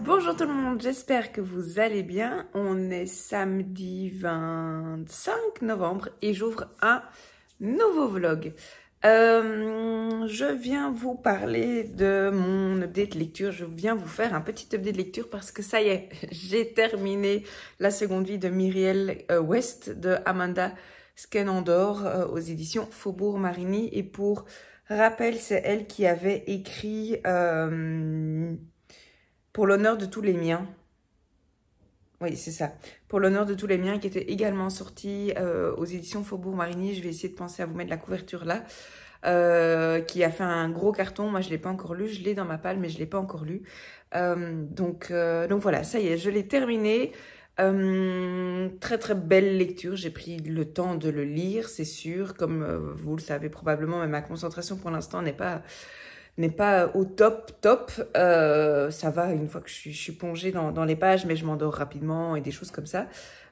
Bonjour tout le monde, j'espère que vous allez bien. On est samedi 25 novembre et j'ouvre un nouveau vlog. Je viens vous parler de mon update lecture. Je viens vous faire un petit update lecture parce que ça y est, j'ai terminé la seconde vie de Myriel West de Amanda Skenandor aux éditions Faubourg Marigny. Et pour rappel, c'est elle qui avait écrit Pour l'honneur de tous les miens. Oui, c'est ça. Pour l'honneur de tous les miens, qui était également sorti aux éditions Faubourg Marigny. Je vais essayer de penser à vous mettre la couverture là. Qui a fait un gros carton. Moi, je ne l'ai pas encore lu. Je l'ai dans ma palle, mais je ne l'ai pas encore lu. Donc voilà, ça y est, je l'ai terminé. Très très belle lecture. J'ai pris le temps de le lire, c'est sûr. Comme vous le savez probablement, mais ma concentration pour l'instant n'est pas au top. Ça va une fois que je suis plongée dans les pages, mais je m'endors rapidement et des choses comme ça.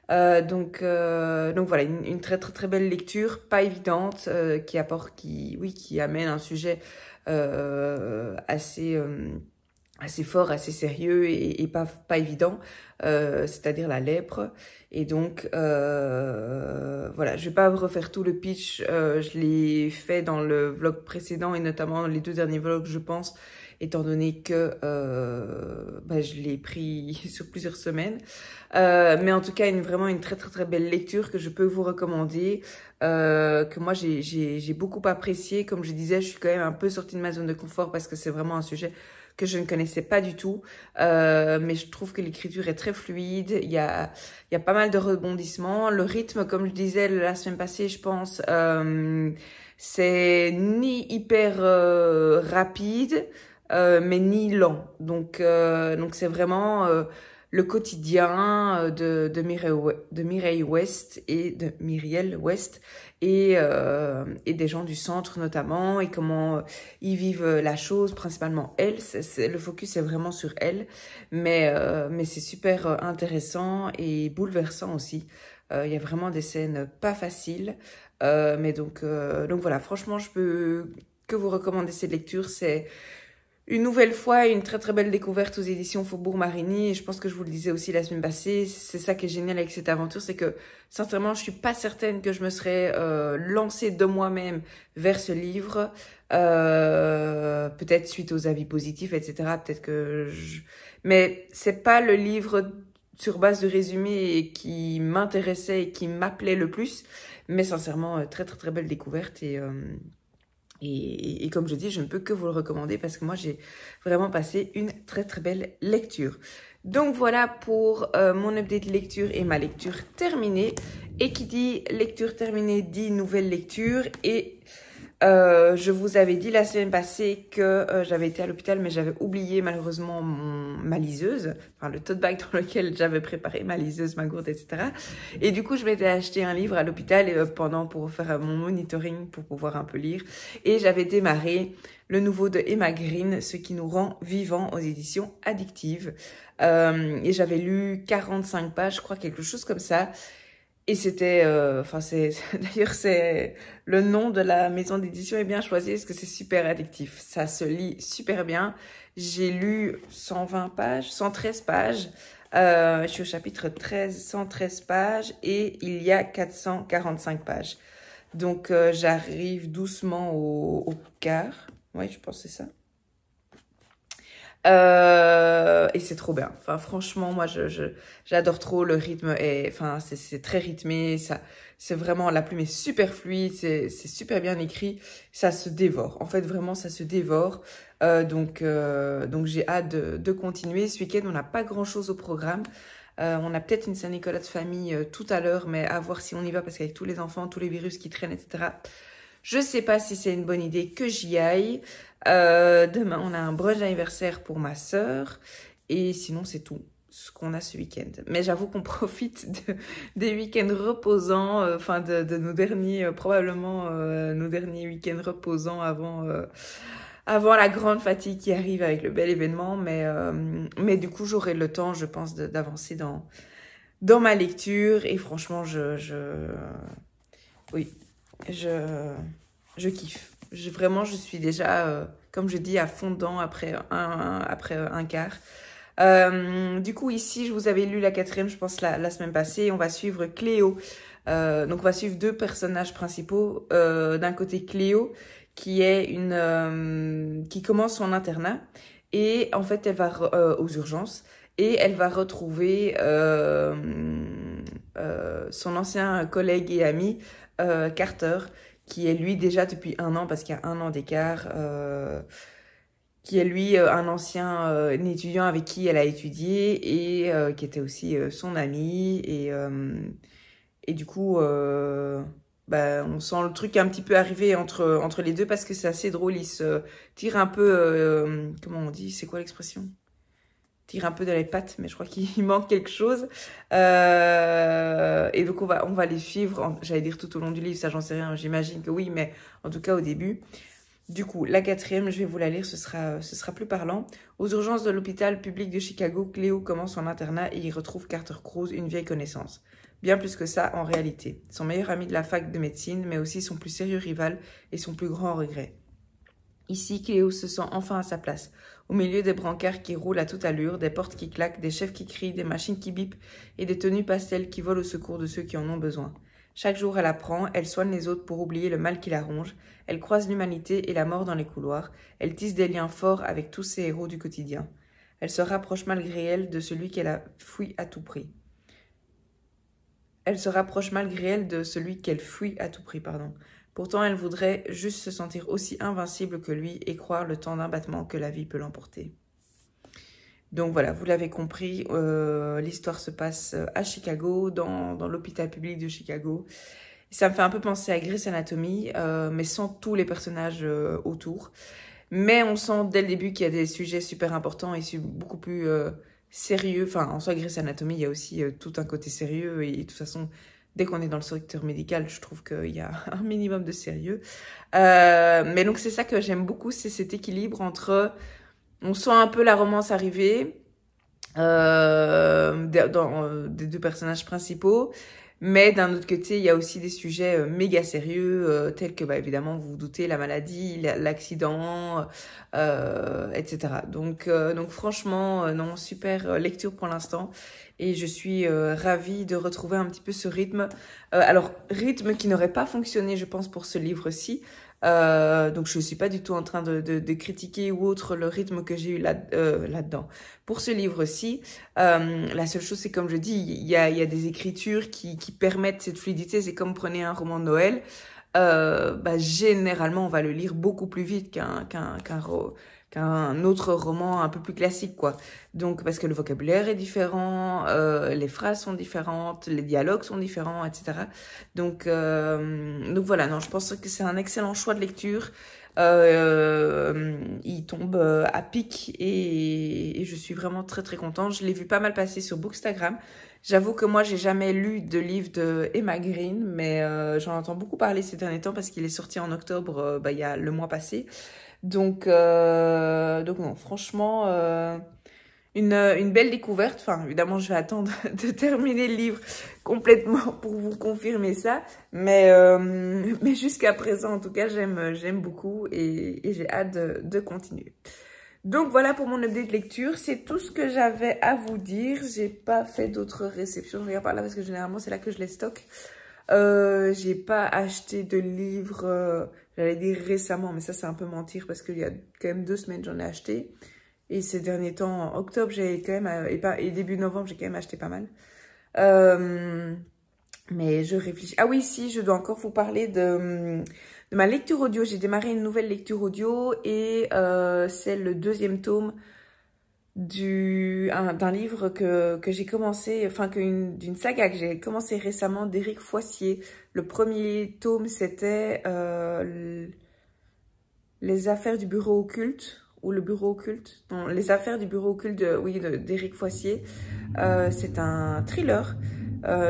Donc voilà, une très très très belle lecture, pas évidente, qui amène un sujet assez fort, assez sérieux et pas évident, c'est-à-dire la lèpre. Et donc, voilà, je vais pas refaire tout le pitch, je l'ai fait dans le vlog précédent et notamment dans les 2 derniers vlogs, je pense, étant donné que je l'ai pris sur plusieurs semaines. Mais en tout cas, vraiment une très très très belle lecture que je peux vous recommander, que moi j'ai beaucoup apprécié. Comme je disais, je suis quand même un peu sortie de ma zone de confort parce que c'est vraiment un sujet que je ne connaissais pas du tout, mais je trouve que l'écriture est très fluide, il y a pas mal de rebondissements. Le rythme, comme je disais la semaine passée, je pense, c'est ni hyper rapide, mais ni lent. Donc c'est vraiment le quotidien de Myriel West et de Myriel West et des gens du centre notamment, et comment ils vivent la chose, principalement elle. Le focus est vraiment sur elle, mais c'est super intéressant et bouleversant aussi. Il y a vraiment des scènes pas faciles, mais donc voilà, franchement, je peux que vous recommander cette lecture. C'est une nouvelle fois une très très belle découverte aux éditions Faubourg Marigny, et je pense que je vous le disais aussi la semaine passée, c'est ça qui est génial avec cette aventure, c'est que sincèrement je suis pas certaine que je me serais lancée de moi-même vers ce livre, peut-être suite aux avis positifs, etc. Peut-être que mais c'est pas le livre sur base de résumé qui m'intéressait et qui m'appelait le plus, mais sincèrement très très très belle découverte. Et comme je dis, je ne peux que vous le recommander parce que moi, j'ai vraiment passé une très très belle lecture. Donc voilà pour mon update lecture et ma lecture terminée. Et qui dit lecture terminée dit nouvelle lecture. Et je vous avais dit la semaine passée que j'avais été à l'hôpital, mais j'avais oublié malheureusement ma liseuse, enfin le tote bag dans lequel j'avais préparé ma liseuse, ma gourde, etc. Et du coup, je m'étais acheté un livre à l'hôpital pour faire mon monitoring, pour pouvoir un peu lire. Et j'avais démarré le nouveau de Emma Green, Ce qui nous rend vivants, aux éditions Addictive. Et j'avais lu 45 pages, je crois, quelque chose comme ça. Et c'était, d'ailleurs, c'est le nom de la maison d'édition est bien choisi parce que c'est super addictif. Ça se lit super bien. J'ai lu 120 pages, 113 pages. Je suis au chapitre 13, 113 pages et il y a 445 pages. Donc, j'arrive doucement au quart. Oui, je pense que c'est ça. Et c'est trop bien. Enfin, franchement, moi, j'adore trop le rythme. C'est très rythmé. Ça, c'est vraiment, la plume est super fluide. C'est super bien écrit. Ça se dévore. En fait, vraiment, ça se dévore. Donc j'ai hâte de continuer. Ce week-end, on n'a pas grand-chose au programme. On a peut-être une Saint-Nicolas de famille tout à l'heure, mais à voir si on y va parce qu'avec tous les enfants, tous les virus qui traînent, etc. Je sais pas si c'est une bonne idée que j'y aille. Demain, on a un brunch d'anniversaire pour ma sœur. Et sinon, c'est tout ce qu'on a ce week-end. Mais j'avoue qu'on profite des week-ends reposants, de nos derniers, probablement nos derniers week-ends reposants avant la grande fatigue qui arrive avec le bel événement. Mais du coup, j'aurai le temps, je pense, d'avancer dans ma lecture. Et franchement, oui, je kiffe. Vraiment, je suis déjà, comme je dis, à fond dedans après un quart. Du coup, ici, je vous avais lu la 4e, je pense, la semaine passée. On va suivre Cléo. Donc, on va suivre 2 personnages principaux. D'un côté, Cléo, qui est qui commence son internat. Et en fait, elle va aux urgences. Et elle va retrouver son ancien collègue et ami, Carter, qui est lui déjà depuis 1 an, parce qu'il y a 1 an d'écart, qui est lui un ancien un étudiant avec qui elle a étudié et qui était aussi son ami. Et du coup, bah, on sent le truc un petit peu arriver entre les deux parce que c'est assez drôle. Ils se tirent un peu, comment on dit, c'est quoi l'expression? Tire un peu dans les pattes, mais je crois qu'il manque quelque chose. Et donc, on va les suivre, j'allais dire tout au long du livre, ça j'en sais rien, j'imagine que oui, mais en tout cas au début. Du coup, la 4e, je vais vous la lire, ce sera plus parlant. Aux urgences de l'hôpital public de Chicago, Cléo commence son internat et y retrouve Carter Cruz, une vieille connaissance. Bien plus que ça, en réalité. Son meilleur ami de la fac de médecine, mais aussi son plus sérieux rival et son plus grand regret. Ici, Cléo se sent enfin à sa place. Au milieu des brancards qui roulent à toute allure, des portes qui claquent, des chefs qui crient, des machines qui bipent et des tenues pastel qui volent au secours de ceux qui en ont besoin. Chaque jour, elle apprend, elle soigne les autres pour oublier le mal qui la ronge, elle croise l'humanité et la mort dans les couloirs, elle tisse des liens forts avec tous ces héros du quotidien. Elle se rapproche malgré elle de celui qu'elle a fui à tout prix. Pourtant, elle voudrait juste se sentir aussi invincible que lui et croire le temps d'un battement que la vie peut l'emporter. Donc voilà, vous l'avez compris, l'histoire se passe à Chicago, dans l'hôpital public de Chicago. Ça me fait un peu penser à Grey's Anatomy, mais sans tous les personnages autour. Mais on sent dès le début qu'il y a des sujets super importants et beaucoup plus sérieux. Enfin, en soi, Grey's Anatomy, il y a aussi tout un côté sérieux. Et de toute façon, dès qu'on est dans le secteur médical, je trouve qu'il y a un minimum de sérieux. Mais donc, c'est ça que j'aime beaucoup, c'est cet équilibre entre... On sent un peu la romance arriver des 2 personnages principaux. Mais d'un autre côté, il y a aussi des sujets méga sérieux, tels que, bah, évidemment, vous vous doutez, la maladie, l'accident, etc. Donc franchement, non, super lecture pour l'instant. Et je suis ravie de retrouver un petit peu ce rythme. Alors, rythme qui n'aurait pas fonctionné, je pense, pour ce livre-ci. Donc je suis pas du tout en train de critiquer ou autre le rythme que j'ai eu là-dedans. Pour ce livre-ci, la seule chose, c'est comme je dis, il y a des écritures qui permettent cette fluidité. C'est comme prenez un roman de Noël, bah, généralement on va le lire beaucoup plus vite qu'un autre roman un peu plus classique, quoi. Donc, parce que le vocabulaire est différent, les phrases sont différentes, les dialogues sont différents, etc. Donc voilà, non, je pense que c'est un excellent choix de lecture. Il tombe à pic et je suis vraiment très très contente. Je l'ai vu pas mal passer sur Bookstagram. J'avoue que moi, j'ai jamais lu de livre de Emma Green, mais j'en entends beaucoup parler ces derniers temps parce qu'il est sorti en octobre, il y a le mois passé. Donc non, franchement, une belle découverte. Enfin, évidemment, je vais attendre de terminer le livre complètement pour vous confirmer ça. Mais jusqu'à présent, en tout cas, j'aime beaucoup et j'ai hâte de continuer. Donc voilà pour mon update de lecture. C'est tout ce que j'avais à vous dire. J'ai pas fait d'autres réceptions. Je regarde par là parce que généralement, c'est là que je les stocke. J'ai pas acheté de livres, j'allais dire récemment, mais ça c'est un peu mentir parce qu'il y a quand même 2 semaines j'en ai acheté. Et ces derniers temps, en octobre, j'ai quand même, et début novembre, j'ai quand même acheté pas mal. Mais je réfléchis. Ah oui, si, je dois encore vous parler de ma lecture audio. J'ai démarré une nouvelle lecture audio et c'est le 2e tome d'un livre que j'ai commencé, enfin d'une saga que j'ai commencé récemment d'Éric Foissier. Le premier tome, c'était Les affaires du bureau occulte, ou le bureau occulte. Non, Les affaires du bureau occulte d'Éric Foissier. C'est un thriller.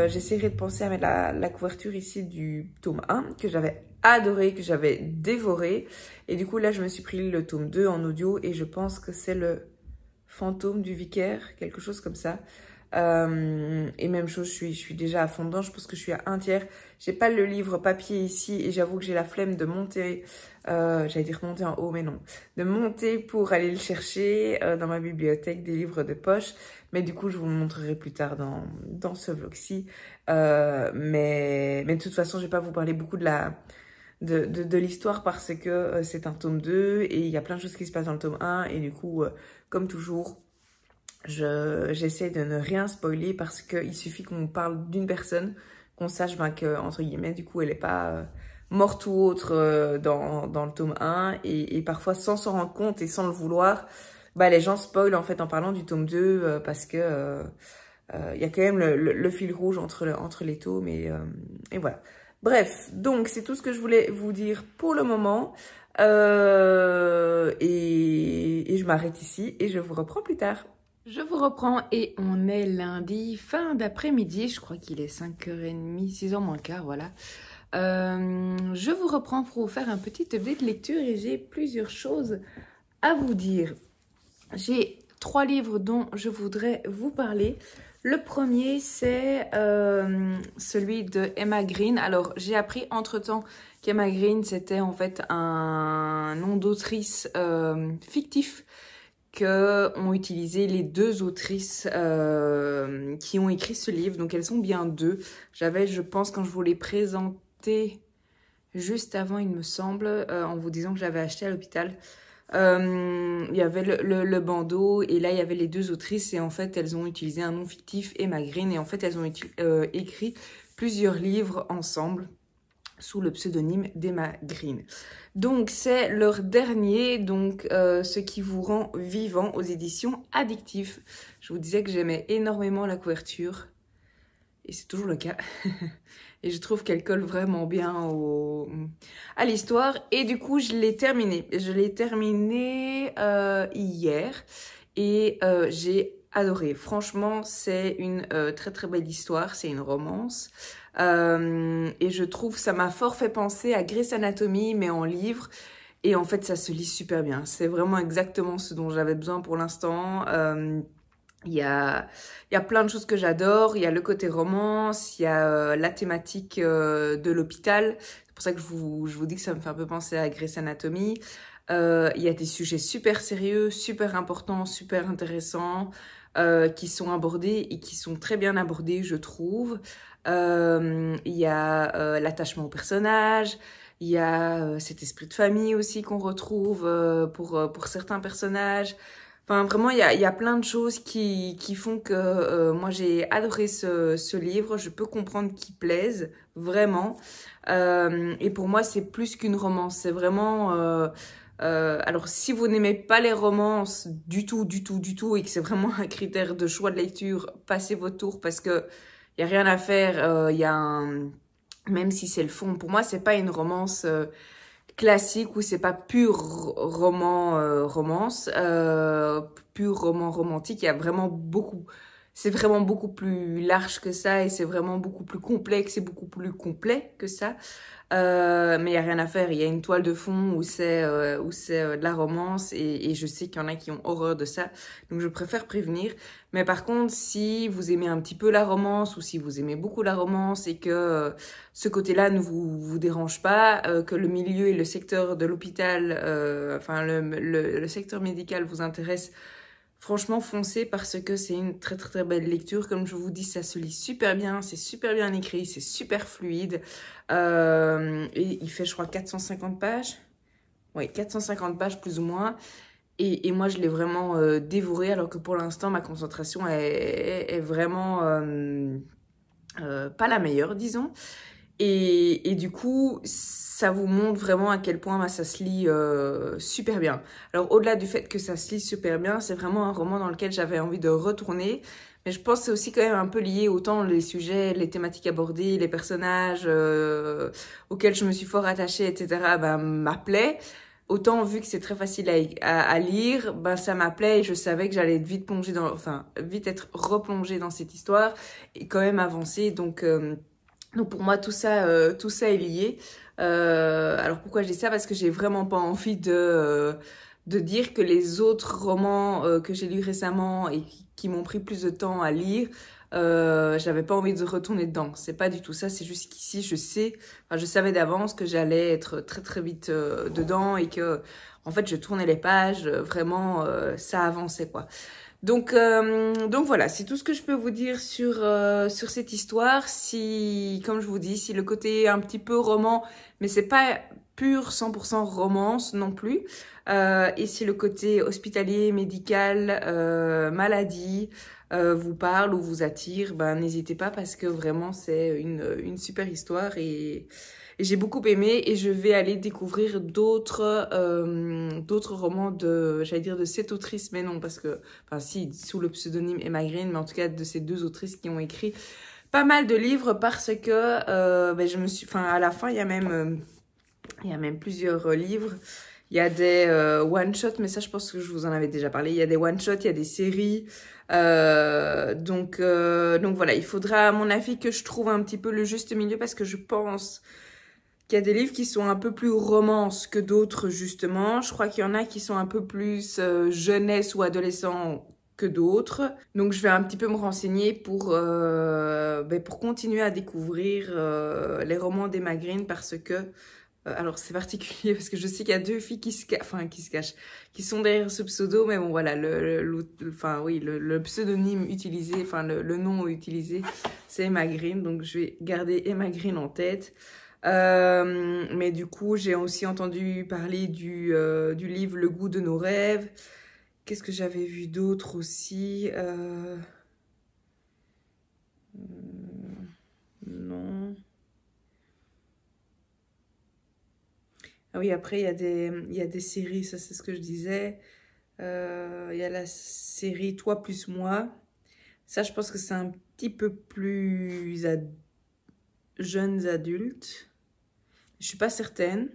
J'essaierai de penser à mettre la couverture ici du tome 1, que j'avais adoré, que j'avais dévoré. Et du coup, là, je me suis pris le tome 2 en audio et je pense que c'est le Fantôme du vicaire, quelque chose comme ça. Et même chose, je suis déjà à fond dedans. Je pense que je suis à un tiers. J'ai pas le livre papier ici et j'avoue que j'ai la flemme de monter. J'allais dire monter en haut, mais non. De monter pour aller le chercher dans ma bibliothèque des livres de poche. Mais du coup, je vous le montrerai plus tard dans ce vlog-ci. Mais de toute façon, je vais pas vous parler beaucoup de l'histoire parce que c'est un tome 2 et il y a plein de choses qui se passent dans le tome 1 et du coup, comme toujours, j'essaie de ne rien spoiler parce qu'il suffit qu'on parle d'une personne, qu'on sache que, entre guillemets, du coup, elle n'est pas morte ou autre dans le tome 1 et parfois sans s'en rendre compte et sans le vouloir, les gens spoilent en fait en parlant du tome 2 parce que il y a quand même le fil rouge entre les tomes et voilà. Bref, donc c'est tout ce que je voulais vous dire pour le moment. Et je m'arrête ici et je vous reprends plus tard. Je vous reprends et on est lundi, fin d'après-midi. Je crois qu'il est 5h30, 6h moins quart, voilà. Je vous reprends pour vous faire un petit update de lecture et j'ai plusieurs choses à vous dire. J'ai 3 livres dont je voudrais vous parler. Le premier, c'est celui de Emma Green. Alors, j'ai appris entre-temps qu'Emma Green, c'était en fait un nom d'autrice fictif que ont utilisé les 2 autrices qui ont écrit ce livre. Donc, elles sont bien 2. J'avais, je pense, quand je vous l'ai présenté juste avant, il me semble, en vous disant que j'avais acheté à l'hôpital. Il y avait le bandeau et là il y avait les 2 autrices et en fait elles ont utilisé un nom fictif, Emma Green, et en fait elles ont écrit plusieurs livres ensemble sous le pseudonyme d'Emma Green. Donc c'est leur dernier, donc Ce qui vous rend vivant aux éditions Addictif. Je vous disais que j'aimais énormément la couverture et c'est toujours le cas. Et je trouve qu'elle colle vraiment bien à l'histoire. Et du coup, je l'ai terminé. Je l'ai terminé hier. Et j'ai adoré. Franchement, c'est une très très belle histoire. C'est une romance. Et je trouve, ça m'a fort fait penser à Grey's Anatomy, mais en livre. Et en fait, ça se lit super bien. C'est vraiment exactement ce dont j'avais besoin pour l'instant. Il y a plein de choses que j'adore. Il y a le côté romance, il y a la thématique de l'hôpital. C'est pour ça que je vous dis que ça me fait un peu penser à Grey's Anatomy. Il y a des sujets super sérieux, super importants, super intéressants qui sont abordés et qui sont très bien abordés, je trouve. Il y a l'attachement au personnage. Il y a cet esprit de famille aussi qu'on retrouve pour certains personnages. Enfin, vraiment, il y a plein de choses qui font que moi, j'ai adoré ce livre. Je peux comprendre qu'il plaise, vraiment. Et pour moi, c'est plus qu'une romance. C'est vraiment... alors, si vous n'aimez pas les romances du tout, et que c'est vraiment un critère de choix de lecture, passez votre tour parce que il y a rien à faire. Il y a même si c'est le fond, pour moi, c'est pas une romance... classique où c'est pas pur romance, pur roman romantique. Il y a vraiment beaucoup, c'est vraiment beaucoup plus large que ça et c'est vraiment beaucoup plus complexe et beaucoup plus complet que ça. Mais il y a rien à faire. Il y a une toile de fond où c'est de la romance et je sais qu'il y en a qui ont horreur de ça. Donc je préfère prévenir. Mais par contre, si vous aimez un petit peu la romance ou si vous aimez beaucoup la romance et que ce côté-là ne vous dérange pas, que le milieu et le secteur de l'hôpital, enfin le secteur médical vous intéresse, franchement, foncez parce que c'est une très très très belle lecture. Comme je vous dis, ça se lit super bien, c'est super bien écrit, c'est super fluide. Et il fait, je crois, 450 pages. Oui, 450 pages plus ou moins. Et moi, je l'ai vraiment dévoré alors que pour l'instant, ma concentration est vraiment pas la meilleure, disons. Et du coup, ça vous montre vraiment à quel point ça se lit super bien. Alors, au-delà du fait que ça se lit super bien, c'est vraiment un roman dans lequel j'avais envie de retourner. Mais je pense que c'est aussi quand même un peu lié autant les sujets, les thématiques abordées, les personnages auxquels je me suis fort attachée, etc. m'appelaient. Autant vu que c'est très facile à lire, ça m'appelait et je savais que j'allais vite plonger vite être replongée dans cette histoire et quand même avancer. Donc pour moi, tout ça est lié. Alors pourquoi je dis ça? Parce que j'ai vraiment pas envie de dire que les autres romans que j'ai lus récemment et qui m'ont pris plus de temps à lire, j'avais pas envie de retourner dedans. C'est pas du tout ça, c'est juste qu'ici, je savais d'avance que j'allais être très très vite dedans et que, en fait, je tournais les pages, vraiment, ça avançait, quoi. Donc voilà, c'est tout ce que je peux vous dire sur cette histoire. Si, comme je vous dis, si le côté un petit peu roman, mais c'est pas pur 100% romance non plus, et si le côté hospitalier, médical, maladie vous parle ou vous attire, ben n'hésitez pas parce que vraiment c'est une super histoire et j'ai beaucoup aimé et je vais aller découvrir d'autres romans j'allais dire de cette autrice, mais non, parce que, enfin si, sous le pseudonyme Emma Green, mais en tout cas de ces deux autrices qui ont écrit pas mal de livres parce que à la fin, il y a même plusieurs livres. Il y a des one-shots, mais ça, je pense que je vous en avais déjà parlé. Il y a des one-shots, il y a des séries. Donc voilà, il faudra, à mon avis, que je trouve un petit peu le juste milieu parce que je pense qu'il y a des livres qui sont un peu plus romance que d'autres, justement. Je crois qu'il y en a qui sont un peu plus jeunesse ou adolescent que d'autres. Donc, je vais un petit peu me renseigner pour continuer à découvrir les romans d'Emma Green parce que alors, c'est particulier parce que je sais qu'il y a deux filles qui se cachent, qui sont derrière ce pseudo, mais bon, voilà, le pseudonyme utilisé, enfin, le nom utilisé, c'est Emma Green, donc je vais garder Emma Green en tête. Mais du coup, j'ai aussi entendu parler du livre Le goût de nos rêves. Qu'est-ce que j'avais vu d'autre aussi non. Ah oui, après, il y a des séries, ça c'est ce que je disais. Il y a la série Toi plus moi. Ça, je pense que c'est un petit peu plus jeunes adultes. Je suis pas certaine.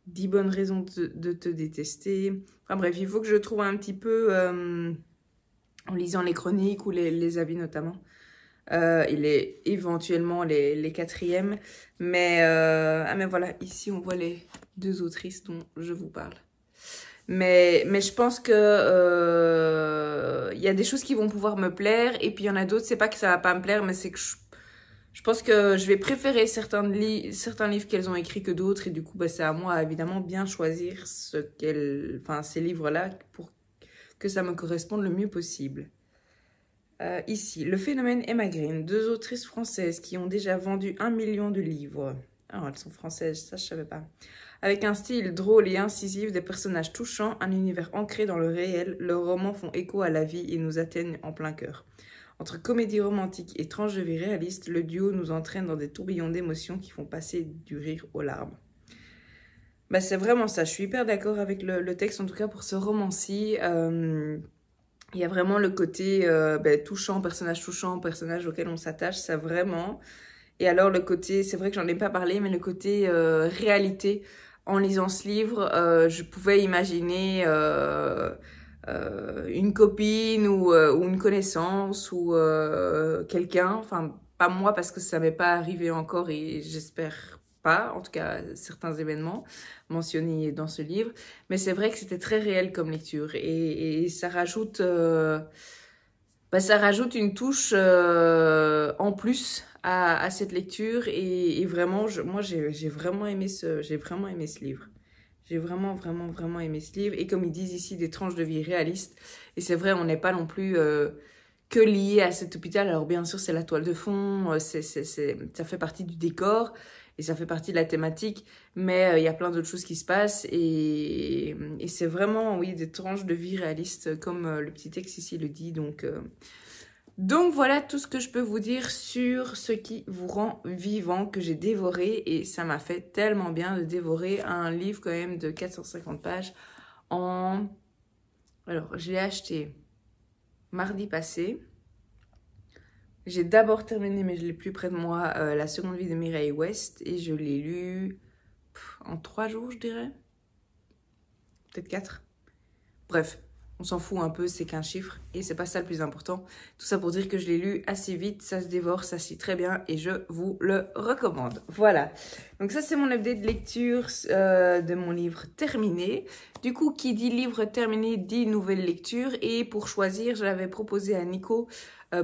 10 bonnes raisons de te détester. Enfin bref, il faut que je trouve un petit peu, en lisant les chroniques ou les avis notamment, éventuellement les quatrièmes. Mais voilà, ici on voit les deux autrices dont je vous parle. Mais je pense que y a des choses qui vont pouvoir me plaire et puis il y en a d'autres, c'est pas que ça va pas me plaire, mais c'est que je pense que je vais préférer certains livres qu'elles ont écrits que d'autres et du coup, c'est à moi évidemment bien choisir ces livres-là pour que ça me corresponde le mieux possible. Ici, le phénomène Emma Green, 2 autrices françaises qui ont déjà vendu 1 million de livres. Ah, elles sont françaises, ça je savais pas. Avec un style drôle et incisif, des personnages touchants, un univers ancré dans le réel, leurs romans font écho à la vie et nous atteignent en plein cœur. Entre comédie romantique et tranche de vie réaliste, le duo nous entraîne dans des tourbillons d'émotions qui font passer du rire aux larmes. C'est vraiment ça, je suis hyper d'accord avec le texte, en tout cas pour ce roman-ci. Il y a vraiment le côté touchant, personnage auquel on s'attache, ça vraiment. Et alors le côté, c'est vrai que j'en ai pas parlé, mais le côté réalité. En lisant ce livre, je pouvais imaginer une copine ou une connaissance ou quelqu'un, enfin pas moi parce que ça m'est pas arrivé encore et j'espère pas, en tout cas certains événements mentionnés dans ce livre, mais c'est vrai que c'était très réel comme lecture et ça rajoute une touche en plus à cette lecture et vraiment moi j'ai vraiment aimé ce livre. J'ai vraiment aimé ce livre. Et comme ils disent ici, des tranches de vie réalistes. Et c'est vrai, on n'est pas non plus que lié à cet hôpital. Alors bien sûr, c'est la toile de fond, ça fait partie du décor et ça fait partie de la thématique. Mais il y a plein d'autres choses qui se passent. Et c'est vraiment, oui, des tranches de vie réalistes, comme le petit texte ici le dit. Donc voilà tout ce que je peux vous dire sur ce qui vous rend vivant, que j'ai dévoré. Et ça m'a fait tellement bien de dévorer un livre quand même de 450 pages en... Alors, je l'ai acheté mardi passé. J'ai d'abord terminé, mais je l'ai plus près de moi, La seconde vie de Mireille West. Et je l'ai lu en 3 jours, je dirais. Peut-être 4. Bref. on s'en fout un peu, c'est qu'un chiffre et c'est pas ça le plus important. Tout ça pour dire que je l'ai lu assez vite, ça se dévore, ça se lit très bien et je vous le recommande. Voilà, donc ça c'est mon update de lecture de mon livre terminé. Du coup, qui dit livre terminé dit nouvelle lecture et pour choisir, je l'avais proposé à Nico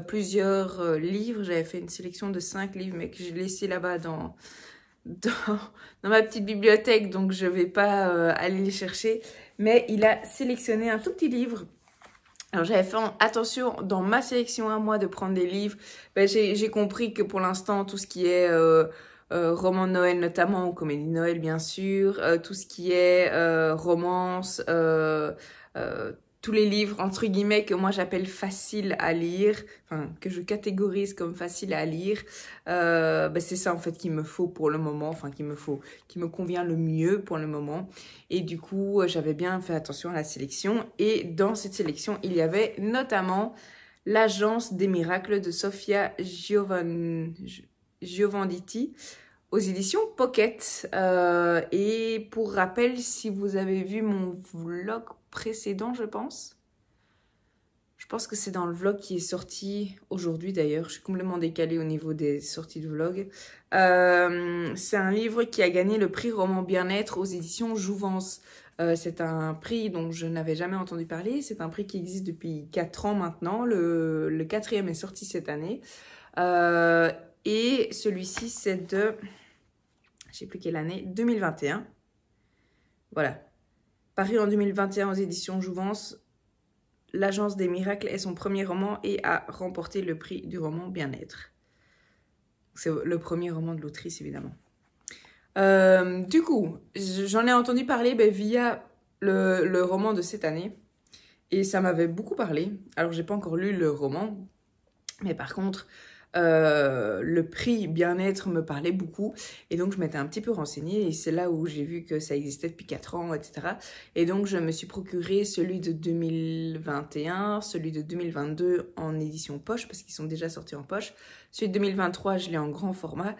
plusieurs livres. J'avais fait une sélection de 5 livres mais que j'ai laissé là-bas dans ma petite bibliothèque, donc je vais pas aller les chercher. Mais il a sélectionné un tout petit livre. Alors j'avais fait attention dans ma sélection à moi de prendre des livres. Ben, j'ai compris que pour l'instant tout ce qui est roman de Noël notamment, ou comédie de Noël bien sûr, tout ce qui est romance, tous les livres entre guillemets que moi j'appelle faciles à lire, enfin que je catégorise comme faciles à lire, ben c'est ça en fait qu'il me faut pour le moment, enfin qui me convient le mieux pour le moment. Et du coup j'avais bien fait attention à la sélection et dans cette sélection il y avait notamment L'Agence des Miracles de Sofia Giovannitti aux éditions Pocket. Et pour rappel, si vous avez vu mon vlog précédent, je pense que c'est dans le vlog qui est sorti aujourd'hui d'ailleurs. Je suis complètement décalée au niveau des sorties de vlog. C'est un livre qui a gagné le prix roman bien-être aux éditions Jouvence. C'est un prix dont je n'avais jamais entendu parler. C'est un prix qui existe depuis 4 ans maintenant. Le 4e est sorti cette année. Et celui-ci, c'est de, je sais plus quelle année, 2021. Voilà. Paru en 2021 aux éditions Jouvence, L'Agence des Miracles est son premier roman et a remporté le prix du roman bien-être. C'est le premier roman de l'autrice, évidemment. Du coup, j'en ai entendu parler via le roman de cette année. Et ça m'avait beaucoup parlé. Alors, j'ai pas encore lu le roman. Mais par contre, le prix bien-être me parlait beaucoup. Et donc, je m'étais un petit peu renseignée. Et c'est là où j'ai vu que ça existait depuis 4 ans, etc. Et donc, je me suis procuré celui de 2021, celui de 2022 en édition poche, parce qu'ils sont déjà sortis en poche. Celui de 2023, je l'ai en grand format.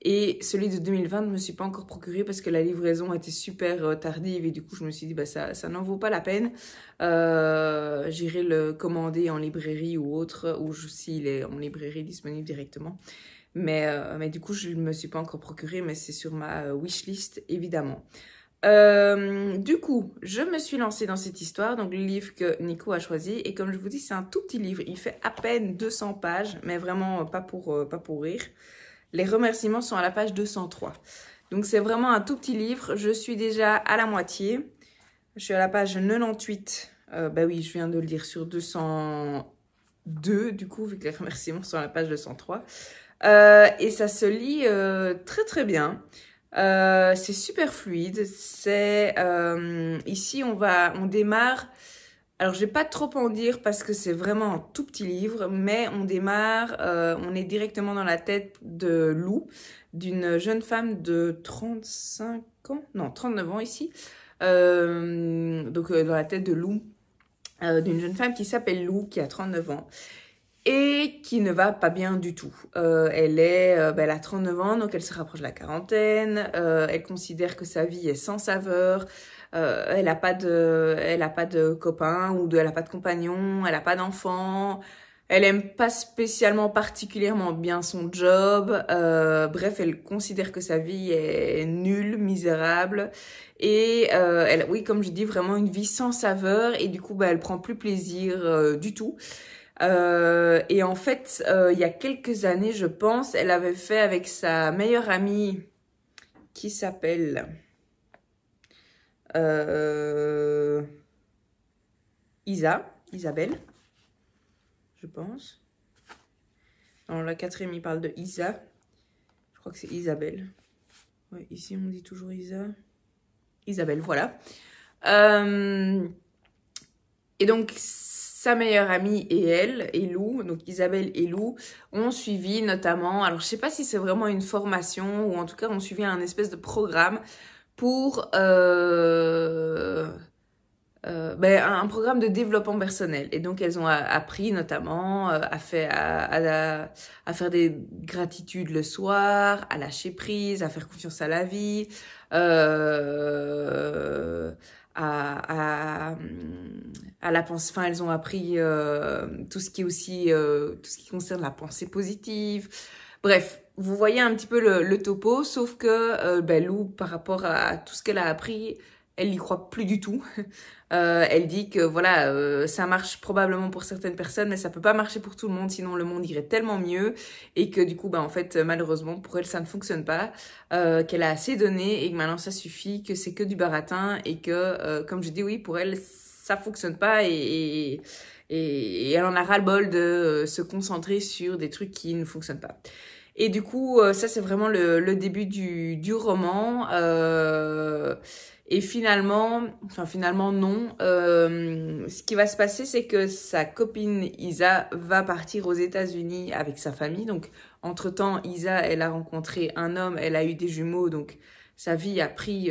Et celui de 2020, je ne me suis pas encore procuré parce que la livraison était super tardive. Et du coup, je me suis dit, ça n'en vaut pas la peine. J'irai le commander en librairie ou autre, ou s'il est en librairie disponible directement. Mais du coup, je ne me suis pas encore procuré, mais c'est sur ma wishlist, évidemment. Du coup, je me suis lancée dans cette histoire, donc le livre que Nico a choisi. Et comme je vous dis, c'est un tout petit livre. Il fait à peine 200 pages, mais vraiment pas pour rire. Les remerciements sont à la page 203. Donc, c'est vraiment un tout petit livre. Je suis déjà à la moitié. Je suis à la page 98. Oui, je viens de le lire sur 202, du coup, vu que les remerciements sont à la page 203. Et ça se lit très, très bien. C'est super fluide. Ici, on démarre... Alors, je vais pas trop en dire parce que c'est vraiment un tout petit livre, mais on démarre, on est directement dans la tête de Lou, d'une jeune femme de 35 ans, non, 39 ans ici. Dans la tête de Lou, d'une jeune femme qui s'appelle Lou, qui a 39 ans et qui ne va pas bien du tout. Elle a 39 ans, donc elle se rapproche de la quarantaine, elle considère que sa vie est sans saveur. Elle a pas de copain ou elle a pas de compagnon, elle a pas d'enfant, elle aime pas spécialement particulièrement bien son job, bref, elle considère que sa vie est nulle, misérable et oui, comme je dis, vraiment une vie sans saveur et du coup, elle prend plus plaisir du tout. Et en fait, il y a quelques années, je pense, elle avait fait avec sa meilleure amie qui s'appelle... Isabelle, je pense. Dans la 4e, il parle de Isa. Je crois que c'est Isabelle. Ouais, ici, on dit toujours Isabelle, voilà. Et donc, sa meilleure amie et elle, et Lou, donc Isabelle et Lou, ont suivi notamment... Alors, je sais pas si c'est vraiment une formation, ou en tout cas, ont suivi un espèce de programme pour un programme de développement personnel. Et donc, elles ont appris notamment à faire des gratitudes le soir, à lâcher prise, à faire confiance à la vie, la pensée, enfin elles ont appris tout ce qui est aussi tout ce qui concerne la pensée positive. Bref, vous voyez un petit peu le topo, sauf que Lou, par rapport à tout ce qu'elle a appris, elle n'y croit plus du tout. Elle dit que voilà, ça marche probablement pour certaines personnes, mais ça peut pas marcher pour tout le monde, sinon le monde irait tellement mieux. Et que du coup, en fait, malheureusement, pour elle, ça ne fonctionne pas. Qu'elle a assez donné et que maintenant, ça suffit, que c'est que du baratin. Et que, comme je dis, oui, pour elle, ça fonctionne pas. Et elle en a ras-le-bol de se concentrer sur des trucs qui ne fonctionnent pas. Et du coup, ça, c'est vraiment le début du roman. Et finalement non. Ce qui va se passer, c'est que sa copine Isa va partir aux États-Unis avec sa famille. Donc, entre-temps, Isa, elle a rencontré un homme, elle a eu des jumeaux. Donc, sa vie a pris...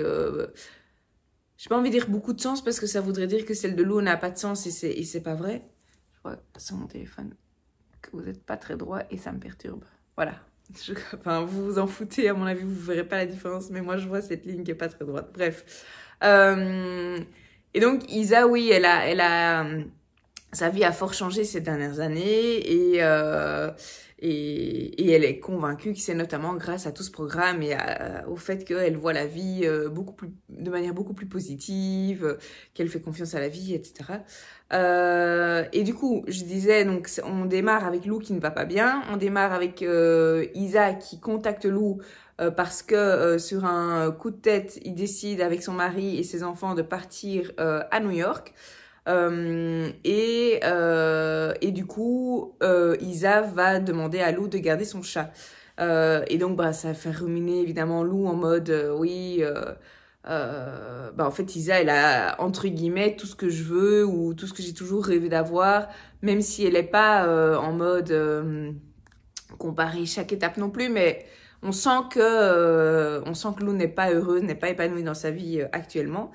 j'ai pas envie de dire beaucoup de sens parce que ça voudrait dire que celle de Lou n'a pas de sens et c'est pas vrai. Je vois sur mon téléphone que vous n'êtes pas très droit et ça me perturbe. Voilà. Enfin, vous vous en foutez, à mon avis, vous verrez pas la différence, mais moi, je vois cette ligne qui est pas très droite. Bref. Et donc, Isa, oui, elle a, sa vie a fort changé ces dernières années et elle est convaincue que c'est notamment grâce à tout ce programme et au fait qu'elle voit la vie de manière beaucoup plus positive, qu'elle fait confiance à la vie, etc. Et du coup, je disais, donc, on démarre avec Lou qui ne va pas bien. On démarre avec Isa qui contacte Lou parce que sur un coup de tête, il décide avec son mari et ses enfants de partir à New York. Et du coup, Isa va demander à Lou de garder son chat. Et donc, ça va faire ruminer évidemment Lou en mode oui... en fait, Isa, elle a, entre guillemets, tout ce que je veux ou tout ce que j'ai toujours rêvé d'avoir, même si elle n'est pas en mode comparer chaque étape non plus, mais on sent que Lou n'est pas heureuse, n'est pas épanouie dans sa vie actuellement.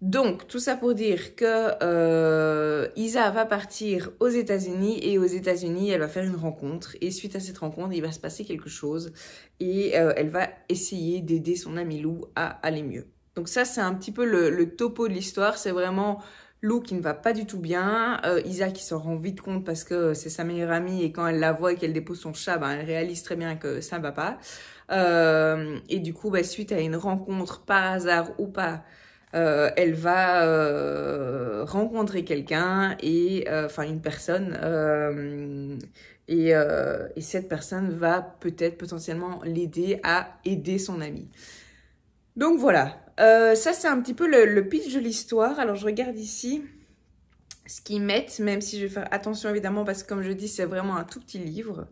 Donc, tout ça pour dire que Isa va partir aux États-Unis et aux États-Unis, elle va faire une rencontre. Et suite à cette rencontre, il va se passer quelque chose et elle va essayer d'aider son amie Lou à aller mieux. Donc ça, c'est un petit peu le topo de l'histoire. C'est vraiment Lou qui ne va pas du tout bien. Isa qui s'en rend vite compte parce que c'est sa meilleure amie et quand elle la voit et qu'elle dépose son chat, elle réalise très bien que ça ne va pas. Et du coup, suite à une rencontre par hasard ou pas, elle va rencontrer quelqu'un et une personne et cette personne va peut-être potentiellement l'aider à aider son ami. Donc voilà, ça c'est un petit peu le pitch de l'histoire. Alors je regarde ici ce qu'ils mettent, même si je vais faire attention évidemment parce que comme je dis c'est vraiment un tout petit livre.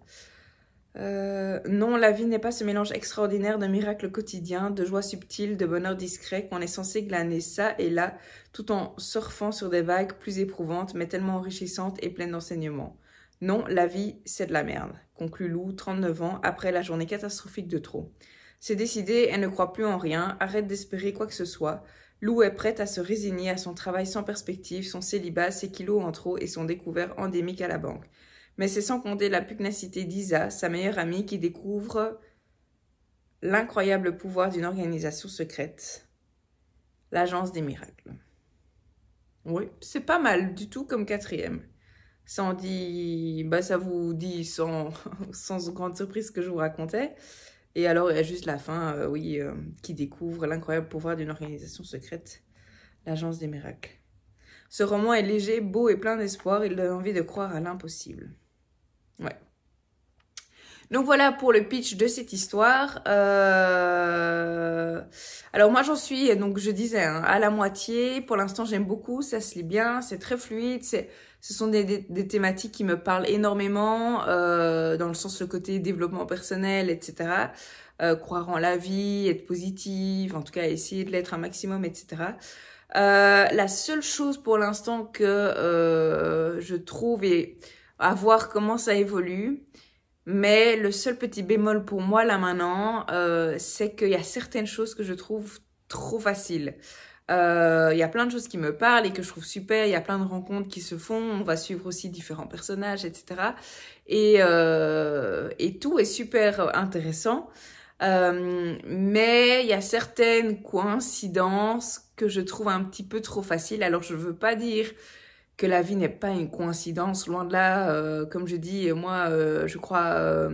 Non, la vie n'est pas ce mélange extraordinaire de miracles quotidiens, de joie subtile, de bonheur discret qu'on est censé glaner ça et là, tout en surfant sur des vagues plus éprouvantes, mais tellement enrichissantes et pleines d'enseignements. Non, la vie, c'est de la merde, conclut Lou, 39 ans, après la journée catastrophique de trop. C'est décidé, elle ne croit plus en rien, arrête d'espérer quoi que ce soit. Lou est prête à se résigner à son travail sans perspective, son célibat, ses kilos en trop et son découvert endémique à la banque. Mais c'est sans compter la pugnacité d'Isa, sa meilleure amie, qui découvre l'incroyable pouvoir d'une organisation secrète, l'Agence des Miracles. Oui, c'est pas mal du tout comme quatrième. Ça en dit, ça vous dit sans grande surprise ce que je vous racontais. Et alors, il y a juste la fin, qui découvre l'incroyable pouvoir d'une organisation secrète, l'Agence des Miracles. Ce roman est léger, beau et plein d'espoir. Il donne envie de croire à l'impossible. Ouais. Donc voilà pour le pitch de cette histoire. Alors moi j'en suis, donc je disais, à la moitié. Pour l'instant j'aime beaucoup, ça se lit bien, c'est très fluide. Ce sont des thématiques qui me parlent énormément, dans le sens le côté développement personnel, etc. Croire en la vie, être positive, en tout cas essayer de l'être un maximum, etc. La seule chose pour l'instant que je trouve et à voir comment ça évolue, mais le seul petit bémol pour moi là maintenant, c'est qu'il y a certaines choses que je trouve trop faciles. Il y a plein de choses qui me parlent et que je trouve super, il y a plein de rencontres qui se font, on va suivre aussi différents personnages, etc. Et tout est super intéressant. Mais il y a certaines coïncidences que je trouve un petit peu trop faciles. Alors, je veux pas dire que la vie n'est pas une coïncidence, loin de là. Comme je dis, moi, je crois...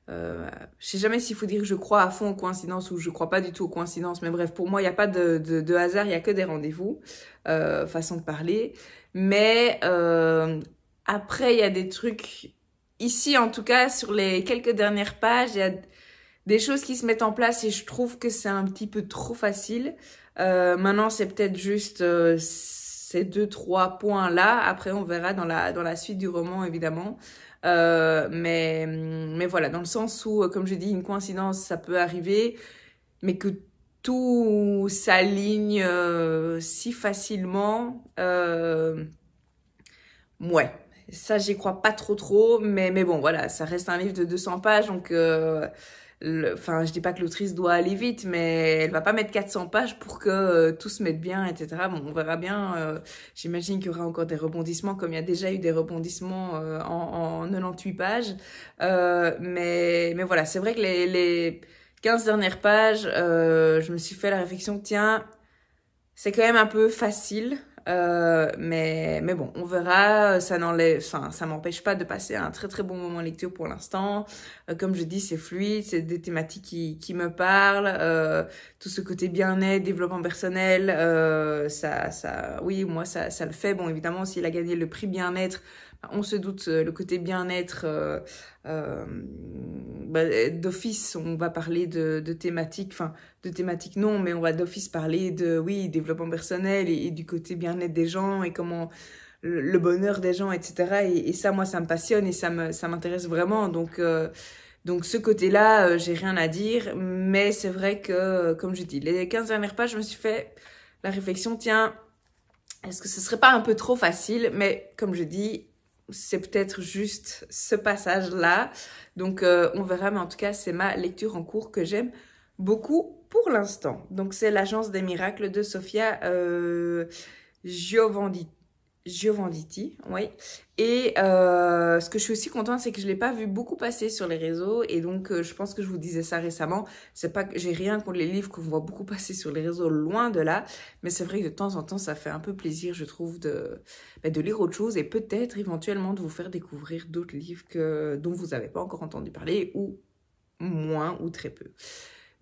je sais jamais s'il faut dire que je crois à fond aux coïncidences ou je crois pas du tout aux coïncidences, mais bref, pour moi, il n'y a pas de hasard, il n'y a que des rendez-vous, façon de parler. Mais après, il y a des trucs, ici en tout cas, sur les quelques dernières pages, il y a des choses qui se mettent en place et je trouve que c'est un petit peu trop facile. Maintenant, c'est peut-être juste ces 2-3 points-là. Après, on verra dans la suite du roman, évidemment. Mais voilà, dans le sens où, comme je dis, une coïncidence, ça peut arriver, mais que tout s'aligne si facilement, ouais, ça j'y crois pas trop, mais bon, voilà, ça reste un livre de 200 pages, donc enfin, je dis pas que l'autrice doit aller vite, mais elle va pas mettre 400 pages pour que tout se mette bien, etc. Bon, on verra bien. J'imagine qu'il y aura encore des rebondissements, comme il y a déjà eu des rebondissements en 98 pages. Mais voilà, c'est vrai que les 15 dernières pages, je me suis fait la réflexion que tiens, c'est quand même un peu facile. Mais bon, on verra, ça n'enlève, enfin, ça m'empêche pas de passer un très bon moment de lecture pour l'instant. Comme je dis, c'est fluide, c'est des thématiques qui me parlent, tout ce côté bien-être, développement personnel, oui, moi, ça le fait. Bon, évidemment, s'il a gagné le prix bien-être, on se doute, le côté bien-être, d'office, on va parler de thématiques, enfin, de thématiques non, mais on va d'office parler de, oui, développement personnel et du côté bien-être des gens et comment le bonheur des gens, etc. Et ça, moi, ça me passionne et ça m'intéresse vraiment. Donc ce côté-là, j'ai rien à dire, mais c'est vrai que, comme je dis, les 15 dernières pages, je me suis fait la réflexion, tiens, est-ce que ce serait pas un peu trop facile? Mais comme je dis, c'est peut-être juste ce passage-là. Donc, on verra. Mais en tout cas, c'est ma lecture en cours que j'aime beaucoup pour l'instant. Donc, c'est L'Agence des miracles de Sofia Giovanditi, oui. Et ce que je suis aussi contente, c'est que je l'ai pas vu beaucoup passer sur les réseaux. Et donc, je pense que je vous disais ça récemment. C'est pas que j'ai rien contre les livres qu'on voit beaucoup passer sur les réseaux, loin de là. Mais c'est vrai que de temps en temps, ça fait un peu plaisir, je trouve, de lire autre chose et peut-être éventuellement de vous faire découvrir d'autres livres dont vous n'avez pas encore entendu parler ou moins ou très peu.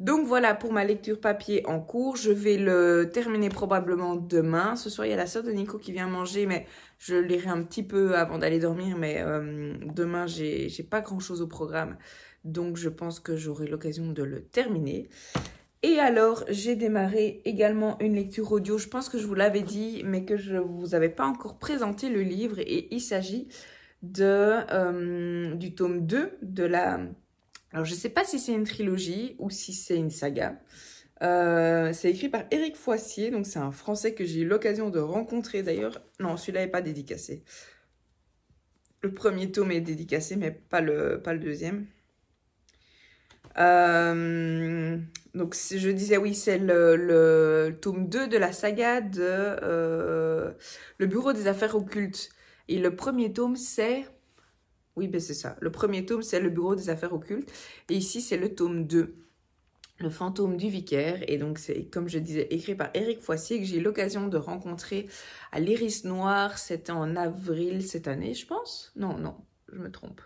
Donc voilà pour ma lecture papier en cours. Je vais le terminer probablement demain. Ce soir, il y a la sœur de Nico qui vient manger, mais je lirai un petit peu avant d'aller dormir. Mais demain, j'ai pas grand-chose au programme. Donc, je pense que j'aurai l'occasion de le terminer. Et alors, j'ai démarré également une lecture audio. Je pense que je vous l'avais dit, mais que je vous avais pas encore présenté le livre. Et il s'agit du tome 2 de la... Alors, je ne sais pas si c'est une trilogie ou si c'est une saga. C'est écrit par Éric Foissier, donc c'est un Français que j'ai eu l'occasion de rencontrer. D'ailleurs, non, celui-là n'est pas dédicacé. Le premier tome est dédicacé, mais pas le deuxième. Donc, je disais, oui, c'est le tome 2 de la saga de Le Bureau des Affaires Occultes. Et le premier tome, c'est... Oui, ben c'est ça. Le premier tome, c'est Le Bureau des Affaires Occultes. Et ici, c'est le tome 2, Le Fantôme du Vicaire. Et donc, c'est, comme je disais, écrit par Éric Foissier, que j'ai eu l'occasion de rencontrer à l'Iris Noir. C'était en avril cette année, je pense. Non, je me trompe.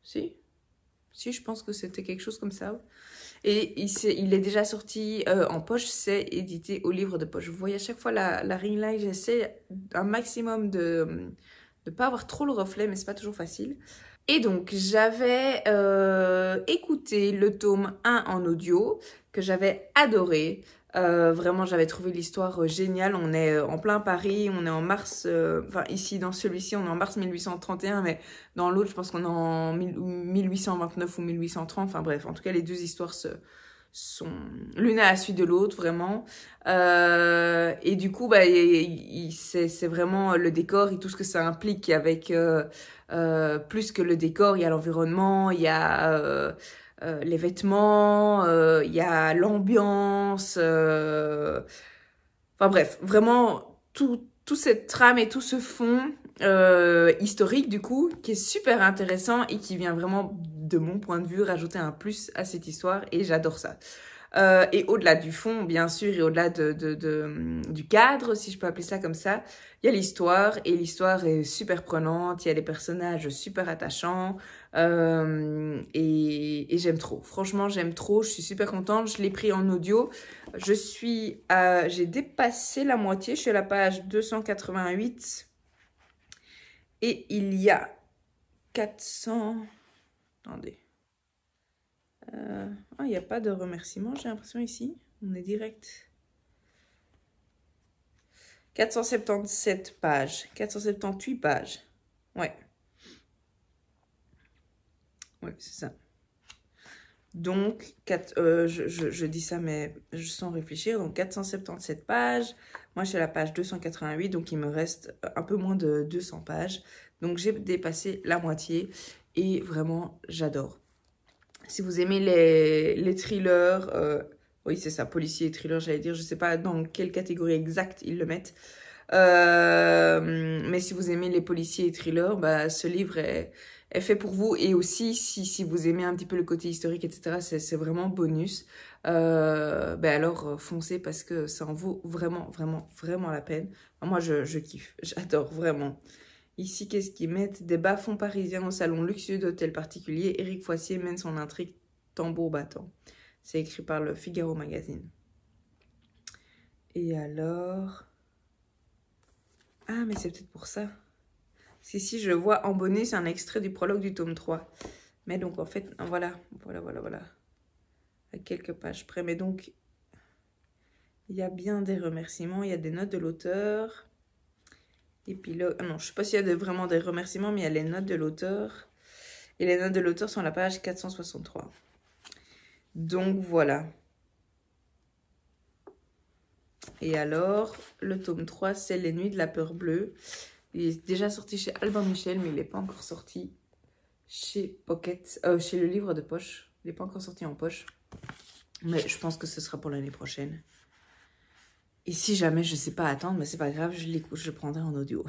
Si, je pense que c'était quelque chose comme ça. Et il est déjà sorti en poche, c'est édité au livre de poche. Vous voyez à chaque fois la ring light, j'essaie un maximum de ne pas avoir trop le reflet, mais c'est pas toujours facile. Et donc, j'avais écouté le tome 1 en audio, que j'avais adoré. Vraiment, j'avais trouvé l'histoire géniale. On est en plein Paris, on est en mars, enfin ici, dans celui-ci, on est en mars 1831, mais dans l'autre, je pense qu'on est en 1829 ou 1830. Enfin bref, en tout cas, les deux histoires sont l'une à la suite de l'autre, vraiment. Et du coup, c'est vraiment le décor et tout ce que ça implique avec plus que le décor, il y a l'environnement, il y a les vêtements, il y a l'ambiance. Enfin bref, vraiment tout cette trame et tout ce fond historique du coup, qui est super intéressant et qui vient vraiment de mon point de vue, rajouter un plus à cette histoire et j'adore ça. Et au-delà du fond, bien sûr, et au-delà du cadre, si je peux appeler ça comme ça, il y a l'histoire, et l'histoire est super prenante, il y a des personnages super attachants, et j'aime trop. Franchement, j'aime trop, je suis super contente, je l'ai pris en audio. J'ai dépassé la moitié, je suis à la page 288, et il y a 400... Attendez. Il n'y a pas de remerciement, j'ai l'impression ici. On est direct. 477 pages. 478 pages. Ouais. Ouais, c'est ça. Donc, je dis ça, mais je sens réfléchir. Donc, 477 pages. Moi, je suis à la page 288, donc il me reste un peu moins de 200 pages. Donc, j'ai dépassé la moitié et vraiment, j'adore. Si vous aimez les thrillers, oui c'est ça, policier et thriller j'allais dire, je sais pas dans quelle catégorie exacte ils le mettent. Mais si vous aimez les policiers et thrillers, bah, ce livre est fait pour vous. Et aussi, si vous aimez un petit peu le côté historique, etc., c'est vraiment bonus. Bah alors foncez parce que ça en vaut vraiment, vraiment, vraiment la peine. Moi je kiffe, j'adore vraiment. Ici, qu'est-ce qu'ils mettent? Des bas-fonds parisiens au salon luxueux d'hôtels particuliers. Éric Foissier mène son intrigue tambour battant. C'est écrit par le Figaro Magazine. Et alors... Ah, mais c'est peut-être pour ça. Parce qu'ici, je vois en bonus un extrait du prologue du tome 3. Mais donc, en fait, voilà. À quelques pages près. Mais donc, il y a bien des remerciements. Il y a des notes de l'auteur... Épilogue. Ah non, je ne sais pas s'il y a vraiment des remerciements, mais il y a les notes de l'auteur. Et les notes de l'auteur sont à la page 463. Donc voilà. Et alors, le tome 3, c'est Les Nuits de la Peur Bleue. Il est déjà sorti chez Albin Michel, mais il n'est pas encore sorti chez Pocket, chez le livre de poche. Il n'est pas encore sorti en poche. Mais je pense que ce sera pour l'année prochaine. Et si jamais je ne sais pas attendre, mais c'est pas grave, je l'écoute, je le prendrai en audio.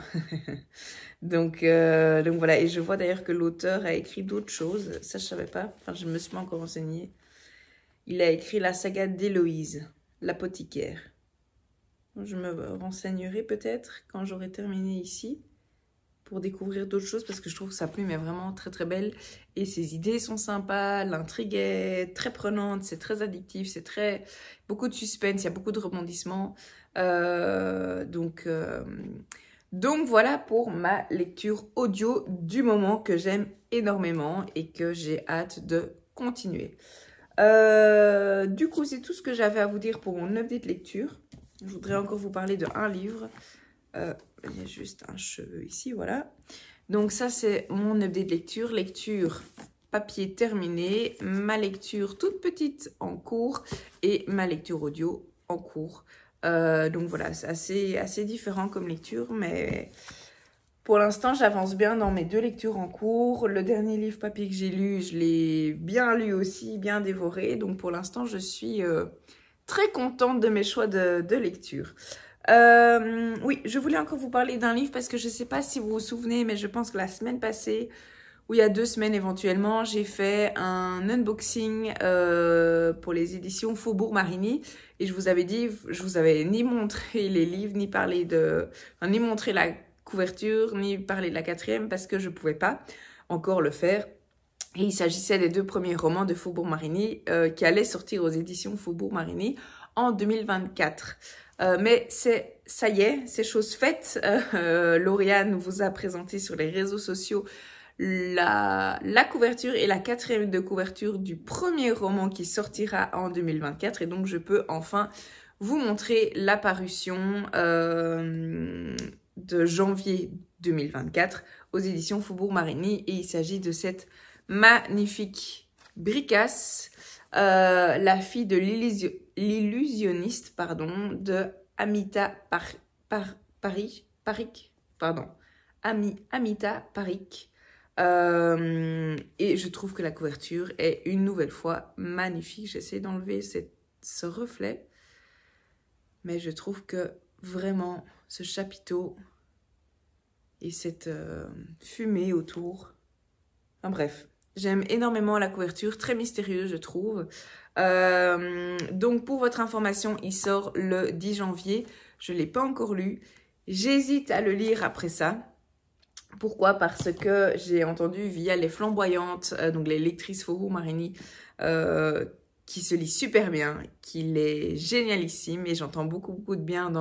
donc voilà, et je vois d'ailleurs que l'auteur a écrit d'autres choses. Ça, je ne savais pas. Enfin, je ne me suis pas encore renseignée. Il a écrit la saga d'Héloïse, l'apothicaire. Je me renseignerai peut-être quand j'aurai terminé ici pour découvrir d'autres choses parce que je trouve que sa plume est vraiment très très belle et ses idées sont sympas, l'intrigue est très prenante, c'est très addictif, c'est très beaucoup de suspense, il y a beaucoup de rebondissements. Donc voilà pour ma lecture audio du moment que j'aime énormément et que j'ai hâte de continuer. Du coup, c'est tout ce que j'avais à vous dire pour mon update lecture. Je voudrais encore vous parler de un livre. Il y a juste un cheveu ici, voilà. Donc ça, c'est mon update lecture. Lecture papier terminé, ma lecture toute petite en cours et ma lecture audio en cours. Donc voilà, c'est assez différent comme lecture, mais pour l'instant, j'avance bien dans mes deux lectures en cours. Le dernier livre papier que j'ai lu, je l'ai bien lu aussi, bien dévoré. Donc pour l'instant, je suis très contente de mes choix de lecture. Oui, je voulais encore vous parler d'un livre parce que je ne sais pas si vous vous souvenez, mais je pense que la semaine passée, ou il y a 2 semaines éventuellement, j'ai fait un unboxing pour les éditions Faubourg Marigny. Et je vous avais dit, je vous avais ni montré les livres, ni parlé ni montré la couverture, ni parler de la 4e parce que je ne pouvais pas encore le faire. Et il s'agissait des 2 premiers romans de Faubourg Marigny qui allaient sortir aux éditions Faubourg Marigny en 2024. Mais ça y est, c'est chose faite. Lauriane vous a présenté sur les réseaux sociaux la couverture et la 4e de couverture du premier roman qui sortira en 2024. Et donc, je peux enfin vous montrer la parution de janvier 2024 aux éditions Faubourg Marigny. Et il s'agit de cette magnifique bricasse, la fille de l'illusionniste, de Amita Parikh, Amita Parikh. Et je trouve que la couverture est une nouvelle fois magnifique. J'essaie d'enlever ce reflet, mais je trouve que vraiment ce chapiteau et cette fumée autour, enfin bref, J'aime énormément la couverture, très mystérieuse je trouve. Donc pour votre information, il sort le 10 janvier. Je ne l'ai pas encore lu. J'hésite à le lire après ça. Pourquoi? Parce que j'ai entendu via les flamboyantes, donc les lectrices Foro Marini, qui se lit super bien, qu'il est génialissime et j'entends beaucoup de bien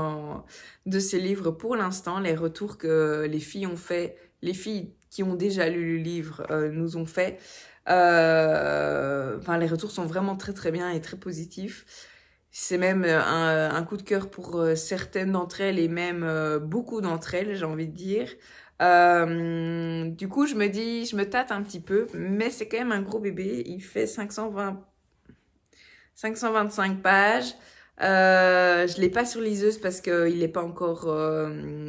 de ce livre pour l'instant. Les retours que les filles ont fait, les filles qui ont déjà lu le livre nous ont fait, enfin les retours sont vraiment très bien et très positifs. C'est même un coup de cœur pour certaines d'entre elles et même beaucoup d'entre elles, j'ai envie de dire. Du coup, je me dis, je me tâte un petit peu, mais c'est quand même un gros bébé. Il fait 525 pages. Je l'ai pas sur liseuse parce qu'il n'est pas encore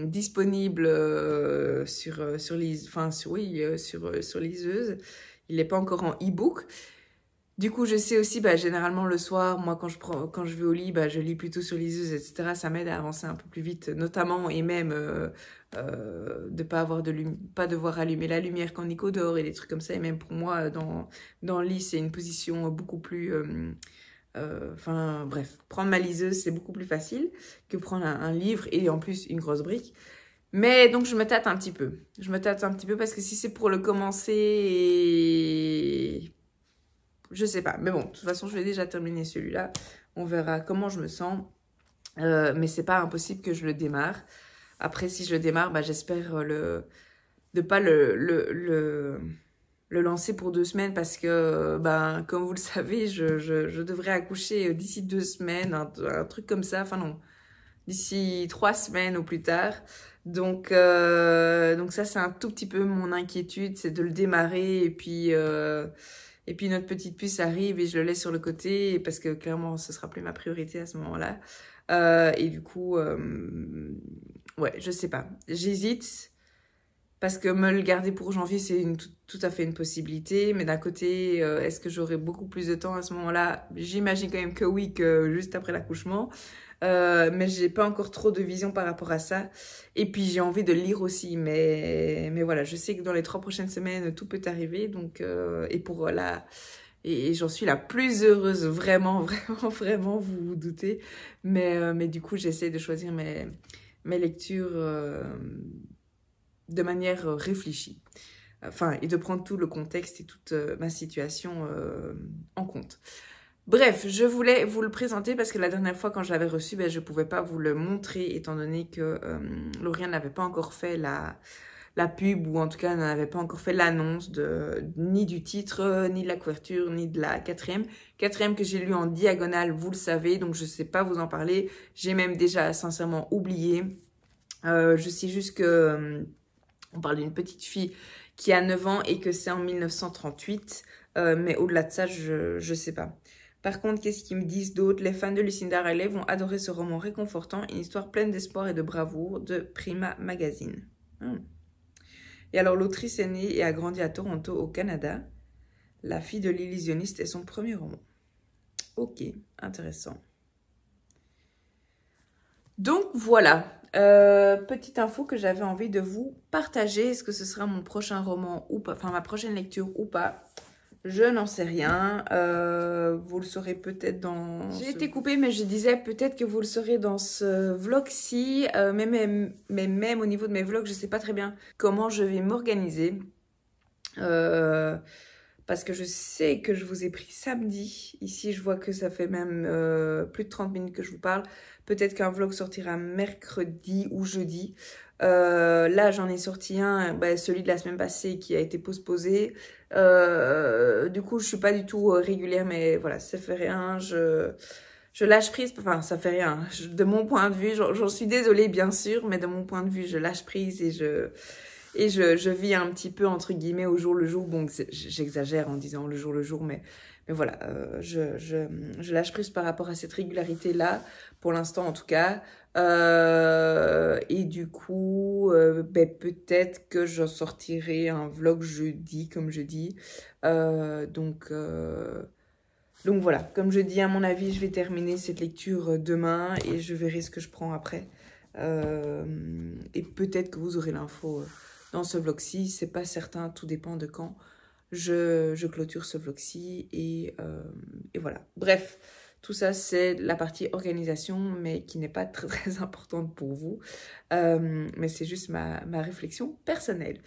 disponible sur liseuse. Il n'est pas encore en e-book. Du coup, je sais aussi, généralement le soir, moi quand je vais au lit, je lis plutôt sur liseuse, etc. Ça m'aide à avancer un peu plus vite, notamment et même de pas devoir allumer la lumière quand Nico dort et des trucs comme ça. Et même pour moi, dans le lit, c'est une position beaucoup plus... bref, prendre ma liseuse, c'est beaucoup plus facile que prendre un livre et en plus une grosse brique. Mais donc, je me tâte un petit peu. Je me tâte un petit peu parce que si c'est pour le commencer... Je sais pas, mais bon, de toute façon, je vais déjà terminer celui-là. On verra comment je me sens. Mais c'est pas impossible que je le démarre. Après, si je le démarre, j'espère de pas le lancer pour 2 semaines parce que, comme vous le savez, je devrais accoucher d'ici 2 semaines, un truc comme ça. Enfin non, d'ici 3 semaines au plus tard. Donc ça, c'est un tout petit peu mon inquiétude, c'est de le démarrer et puis notre petite puce arrive et je le laisse sur le côté parce que clairement, ce sera plus ma priorité à ce moment-là. Et du coup, ouais, je sais pas. J'hésite parce que me le garder pour janvier, c'est tout à fait une possibilité. Mais d'un côté, est-ce que j'aurai beaucoup plus de temps à ce moment-là? J'imagine quand même que oui, que juste après l'accouchement. Mais j'ai pas encore trop de vision par rapport à ça. Et puis j'ai envie de lire aussi, mais voilà, je sais que dans les 3 prochaines semaines, tout peut arriver. Donc, et j'en suis la plus heureuse, vraiment, vous vous doutez. Mais du coup, j'essaie de choisir mes lectures de manière réfléchie. Enfin, et de prendre tout le contexte et toute ma situation en compte. Bref, je voulais vous le présenter parce que la dernière fois quand je l'avais reçu, je ne pouvais pas vous le montrer étant donné que Lauriane n'avait pas encore fait la pub ou en tout cas n'avait pas encore fait l'annonce ni du titre, ni de la couverture, ni de la quatrième. Quatrième que j'ai lu en diagonale, vous le savez, donc je ne sais pas vous en parler. J'ai même déjà sincèrement oublié. Je sais juste que on parle d'une petite fille qui a 9 ans et que c'est en 1938. Mais au-delà de ça, je ne sais pas. Par contre, qu'est-ce qu'ils me disent d'autre? Les fans de Lucinda Riley vont adorer ce roman réconfortant, une histoire pleine d'espoir et de bravoure de Prima Magazine. Et alors, l'autrice est née et a grandi à Toronto, au Canada. La fille de l'illusionniste est son premier roman. Ok, intéressant. Donc, voilà. Petite info que j'avais envie de vous partager. Est-ce que ce sera mon prochain roman ou pas? Enfin, ma prochaine lecture ou pas? Je n'en sais rien. Vous le saurez peut-être dans... J'ai été coupée, mais je disais peut-être que vous le saurez dans ce vlog-ci. Mais même au niveau de mes vlogs, je ne sais pas très bien comment je vais m'organiser. Parce que je sais que je vous ai pris samedi. Ici, je vois que ça fait même plus de 30 minutes que je vous parle. Peut-être qu'un vlog sortira mercredi ou jeudi. Là, j'en ai sorti un, celui de la semaine passée qui a été postposé. Du coup, je suis pas du tout régulière, mais voilà, ça fait rien. Je lâche prise, enfin, ça fait rien. De mon point de vue, j'en suis désolée, bien sûr, mais de mon point de vue, je lâche prise et je vis un petit peu, entre guillemets, au jour le jour. Bon, j'exagère en disant le jour, mais voilà, je lâche prise par rapport à cette régularité-là, pour l'instant en tout cas. Et du coup, peut-être que je sortirai un vlog jeudi, comme je dis. Donc voilà, comme je dis, à mon avis, je vais terminer cette lecture demain et je verrai ce que je prends après. Et peut-être que vous aurez l'info dans ce vlog-ci, c'est pas certain, tout dépend de quand je clôture ce vlog-ci et voilà. Bref, tout ça, c'est la partie organisation, mais qui n'est pas très, très importante pour vous. Mais c'est juste ma réflexion personnelle.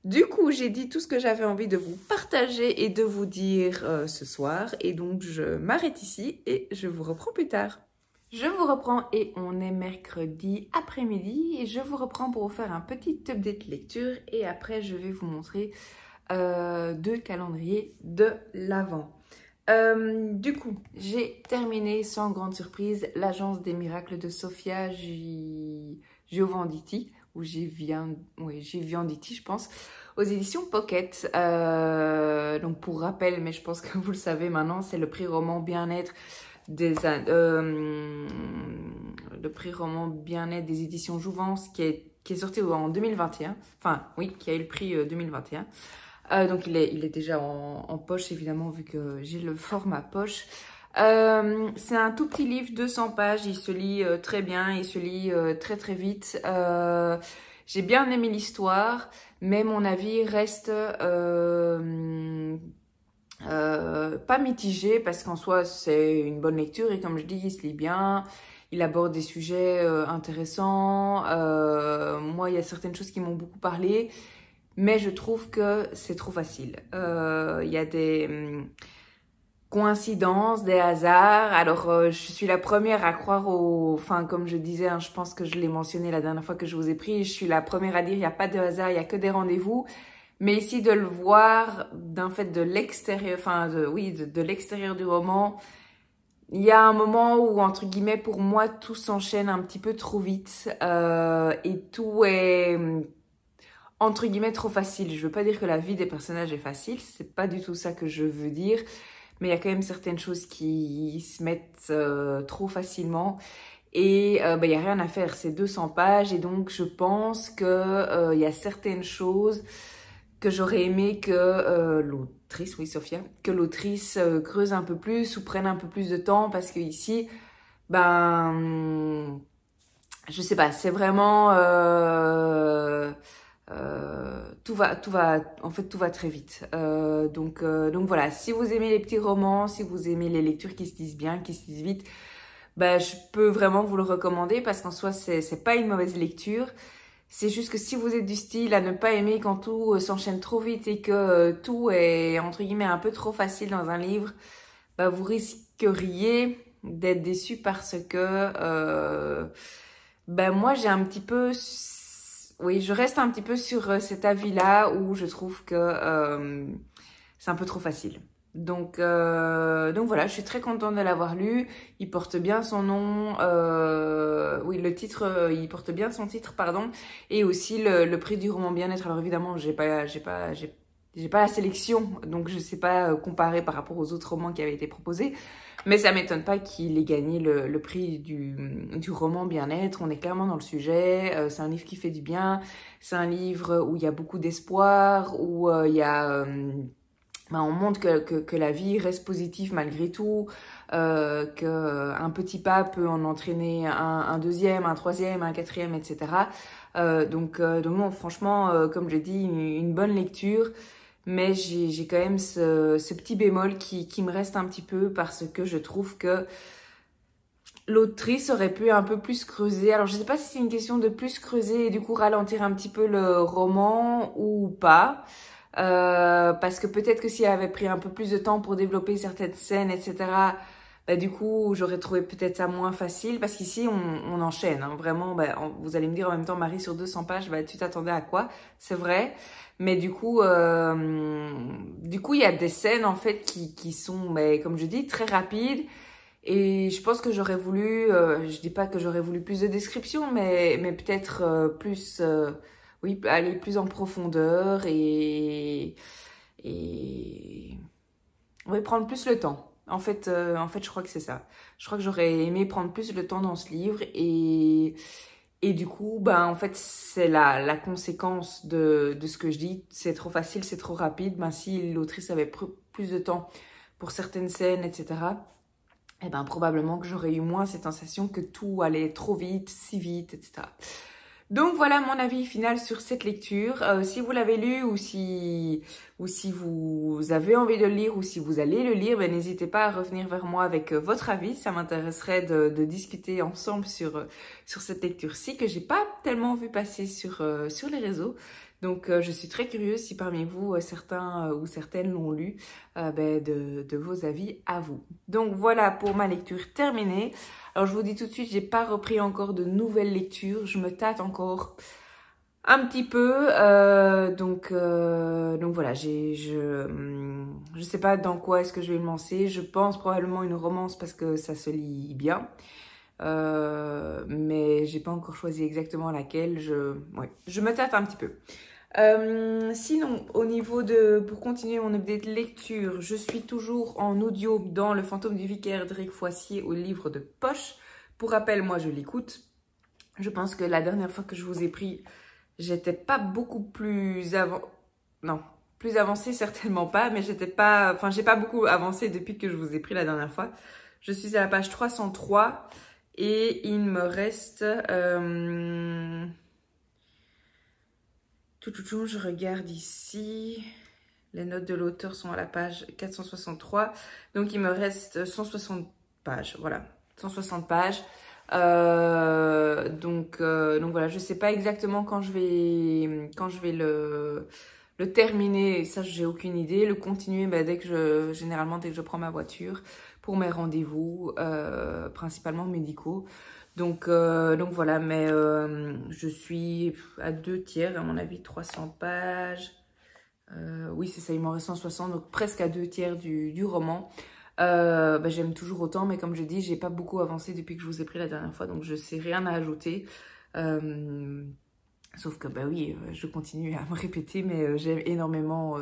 Du coup, j'ai dit tout ce que j'avais envie de vous partager et de vous dire ce soir. Et donc, je m'arrête ici et je vous reprends plus tard. Je vous reprends et on est mercredi après-midi. Et je vous reprends pour vous faire un petit update lecture. Et après, je vais vous montrer 2 calendriers de l'Avent. Du coup, j'ai terminé sans grande surprise l'Agence des miracles de Sofia Giovannitti, ou Giovannitti, je pense, aux éditions Pocket. Donc pour rappel, mais je pense que vous le savez maintenant, c'est le prix roman bien-être des éditions Jouvence qui est sorti en 2021. Enfin, oui, qui a eu le prix 2021. Donc il est déjà en poche évidemment vu que j'ai le format poche. C'est un tout petit livre, 200 pages, il se lit très bien, il se lit très très vite. J'ai bien aimé l'histoire, mais mon avis reste pas mitigé parce qu'en soi c'est une bonne lecture et comme je dis, il se lit bien. Il aborde des sujets intéressants. Moi, il y a certaines choses qui m'ont beaucoup parlé. Mais je trouve que c'est trop facile. Il y a des coïncidences, des hasards. Alors, je suis la première à croire Enfin, comme je disais, hein, je pense que je l'ai mentionné la dernière fois que je vous ai pris. Je suis la première à dire il n'y a pas de hasard, il n'y a que des rendez-vous. Mais ici, de le voir d'un fait de l'extérieur, enfin, de l'extérieur du roman, il y a un moment où, entre guillemets, pour moi, tout s'enchaîne un petit peu trop vite. Et tout est entre guillemets trop facile. Je veux pas dire que la vie des personnages est facile, c'est pas du tout ça que je veux dire, mais il y a quand même certaines choses qui se mettent trop facilement et il y a rien à faire, c'est 200 pages et donc je pense que il y a certaines choses que j'aurais aimé que l'autrice, oui Sofia, que l'autrice creuse un peu plus ou prenne un peu plus de temps parce que ici, je sais pas, c'est vraiment tout va très vite. Donc voilà, si vous aimez les petits romans, si vous aimez les lectures qui se lisent bien, qui se lisent vite, je peux vraiment vous le recommander parce qu'en soi, c'est pas une mauvaise lecture. C'est juste que si vous êtes du style à ne pas aimer quand tout s'enchaîne trop vite et que tout est, entre guillemets, un peu trop facile dans un livre, vous risqueriez d'être déçu parce que moi, j'ai un petit peu... Oui, je reste un petit peu sur cet avis-là où je trouve que c'est un peu trop facile. Donc voilà, je suis très contente de l'avoir lu. Il porte bien son nom. Oui, le titre, il porte bien son titre, pardon. Et aussi le prix du roman bien-être. Alors évidemment, j'ai pas la sélection, donc je sais pas comparer par rapport aux autres romans qui avaient été proposés. Mais ça m'étonne pas qu'il ait gagné le prix du roman bien-être. On est clairement dans le sujet. C'est un livre qui fait du bien. C'est un livre où il y a beaucoup d'espoir, où il y a... on montre que la vie reste positive malgré tout, qu'un petit pas peut en entraîner un deuxième, un troisième, un quatrième, etc. Donc non, franchement, comme je dis, une bonne lecture. Mais j'ai quand même ce petit bémol qui me reste un petit peu parce que je trouve que l'autrice aurait pu un peu plus creuser. Alors, je sais pas si c'est une question de plus creuser et du coup ralentir un petit peu le roman ou pas. Parce que peut-être que si elle avait pris un peu plus de temps pour développer certaines scènes, etc., du coup, j'aurais trouvé peut-être ça moins facile. Parce qu'ici, on enchaîne. Hein, vraiment, vous allez me dire en même temps, Marie, sur 200 pages, tu t'attendais à quoi? C'est vrai. Mais du coup, il y a des scènes, en fait, qui sont, comme je dis, très rapides. Et je pense que j'aurais voulu, je dis pas que j'aurais voulu plus de description, mais peut-être plus... oui, aller plus en profondeur et oui, prendre plus le temps. En fait, je crois que c'est ça. Je crois que j'aurais aimé prendre plus le temps dans ce livre et du coup, en fait, c'est la conséquence de ce que je dis. C'est trop facile, c'est trop rapide. Si l'autrice avait plus de temps pour certaines scènes, etc., probablement que j'aurais eu moins cette sensation que tout allait trop vite, si vite, etc. Donc voilà mon avis final sur cette lecture. Si vous l'avez lu ou si vous avez envie de le lire ou si vous allez le lire, ben, n'hésitez pas à revenir vers moi avec votre avis. Ça m'intéresserait de discuter ensemble sur cette lecture-ci que j'ai pas tellement vu passer sur les réseaux. Donc je suis très curieuse si parmi vous certains ou certaines l'ont lu, ben, de vos avis à vous. Donc voilà pour ma lecture terminée. Alors je vous dis tout de suite, j'ai pas repris encore de nouvelles lectures, je me tâte encore un petit peu, donc voilà, je sais pas dans quoi est-ce que je vais me lancer. Je pense probablement une romance parce que ça se lit bien, mais j'ai pas encore choisi exactement laquelle. Je me tâte un petit peu. Sinon, au niveau pour continuer mon update lecture, je suis toujours en audio dans Le fantôme du vicaire d'Éric Foissier au livre de poche. Pour rappel, moi je l'écoute. Je pense que la dernière fois que je vous ai pris, j'étais pas beaucoup plus plus avancée certainement pas, mais j'ai pas beaucoup avancé depuis que je vous ai pris la dernière fois. Je suis à la page 303 et il me reste... je regarde ici, les notes de l'auteur sont à la page 463, donc il me reste 160 pages, voilà, 160 pages. Donc voilà, je sais pas exactement quand je vais le terminer, ça j'ai aucune idée. Le continuer, bah, généralement dès que je prends ma voiture pour mes rendez-vous, principalement médicaux. Donc voilà, mais je suis à 2/3, à mon avis, 300 pages. Oui, c'est ça, il m'en reste 160, donc presque à 2/3 du roman. Bah, j'aime toujours autant, mais comme je dis, j'ai pas beaucoup avancé depuis que je vous ai pris la dernière fois, donc je sais rien à ajouter. Sauf que, bah oui, je continue à me répéter, mais j'aime énormément...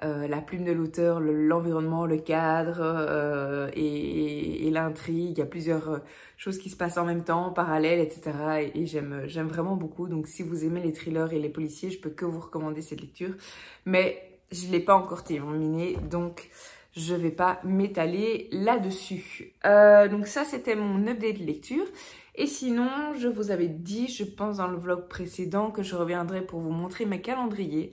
la plume de l'auteur, l'environnement, le cadre et l'intrigue. Il y a plusieurs choses qui se passent en même temps, parallèles, etc. Et j'aime vraiment beaucoup. Donc si vous aimez les thrillers et les policiers, je peux que vous recommander cette lecture. Mais je ne l'ai pas encore terminée, donc je ne vais pas m'étaler là-dessus. Donc ça, c'était mon update de lecture. Et sinon, je vous avais dit, je pense dans le vlog précédent, que je reviendrai pour vous montrer mes calendriers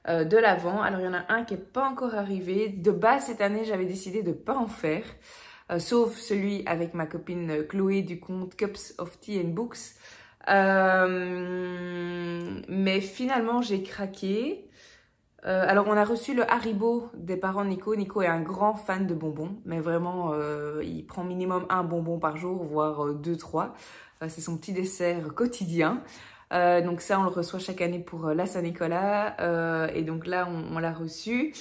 de l'Avent. Alors, il y en a un qui n'est pas encore arrivé. De base, cette année, j'avais décidé de ne pas en faire, sauf celui avec ma copine Chloé du compte Cups of Tea and Books. Mais finalement, j'ai craqué. Alors, on a reçu le Haribo des parents de Nico. Nico est un grand fan de bonbons, mais vraiment, il prend minimum un bonbon par jour, voire 2-3. C'est son petit dessert quotidien. Donc ça, on le reçoit chaque année pour la Saint-Nicolas. Et donc là, on l'a reçu.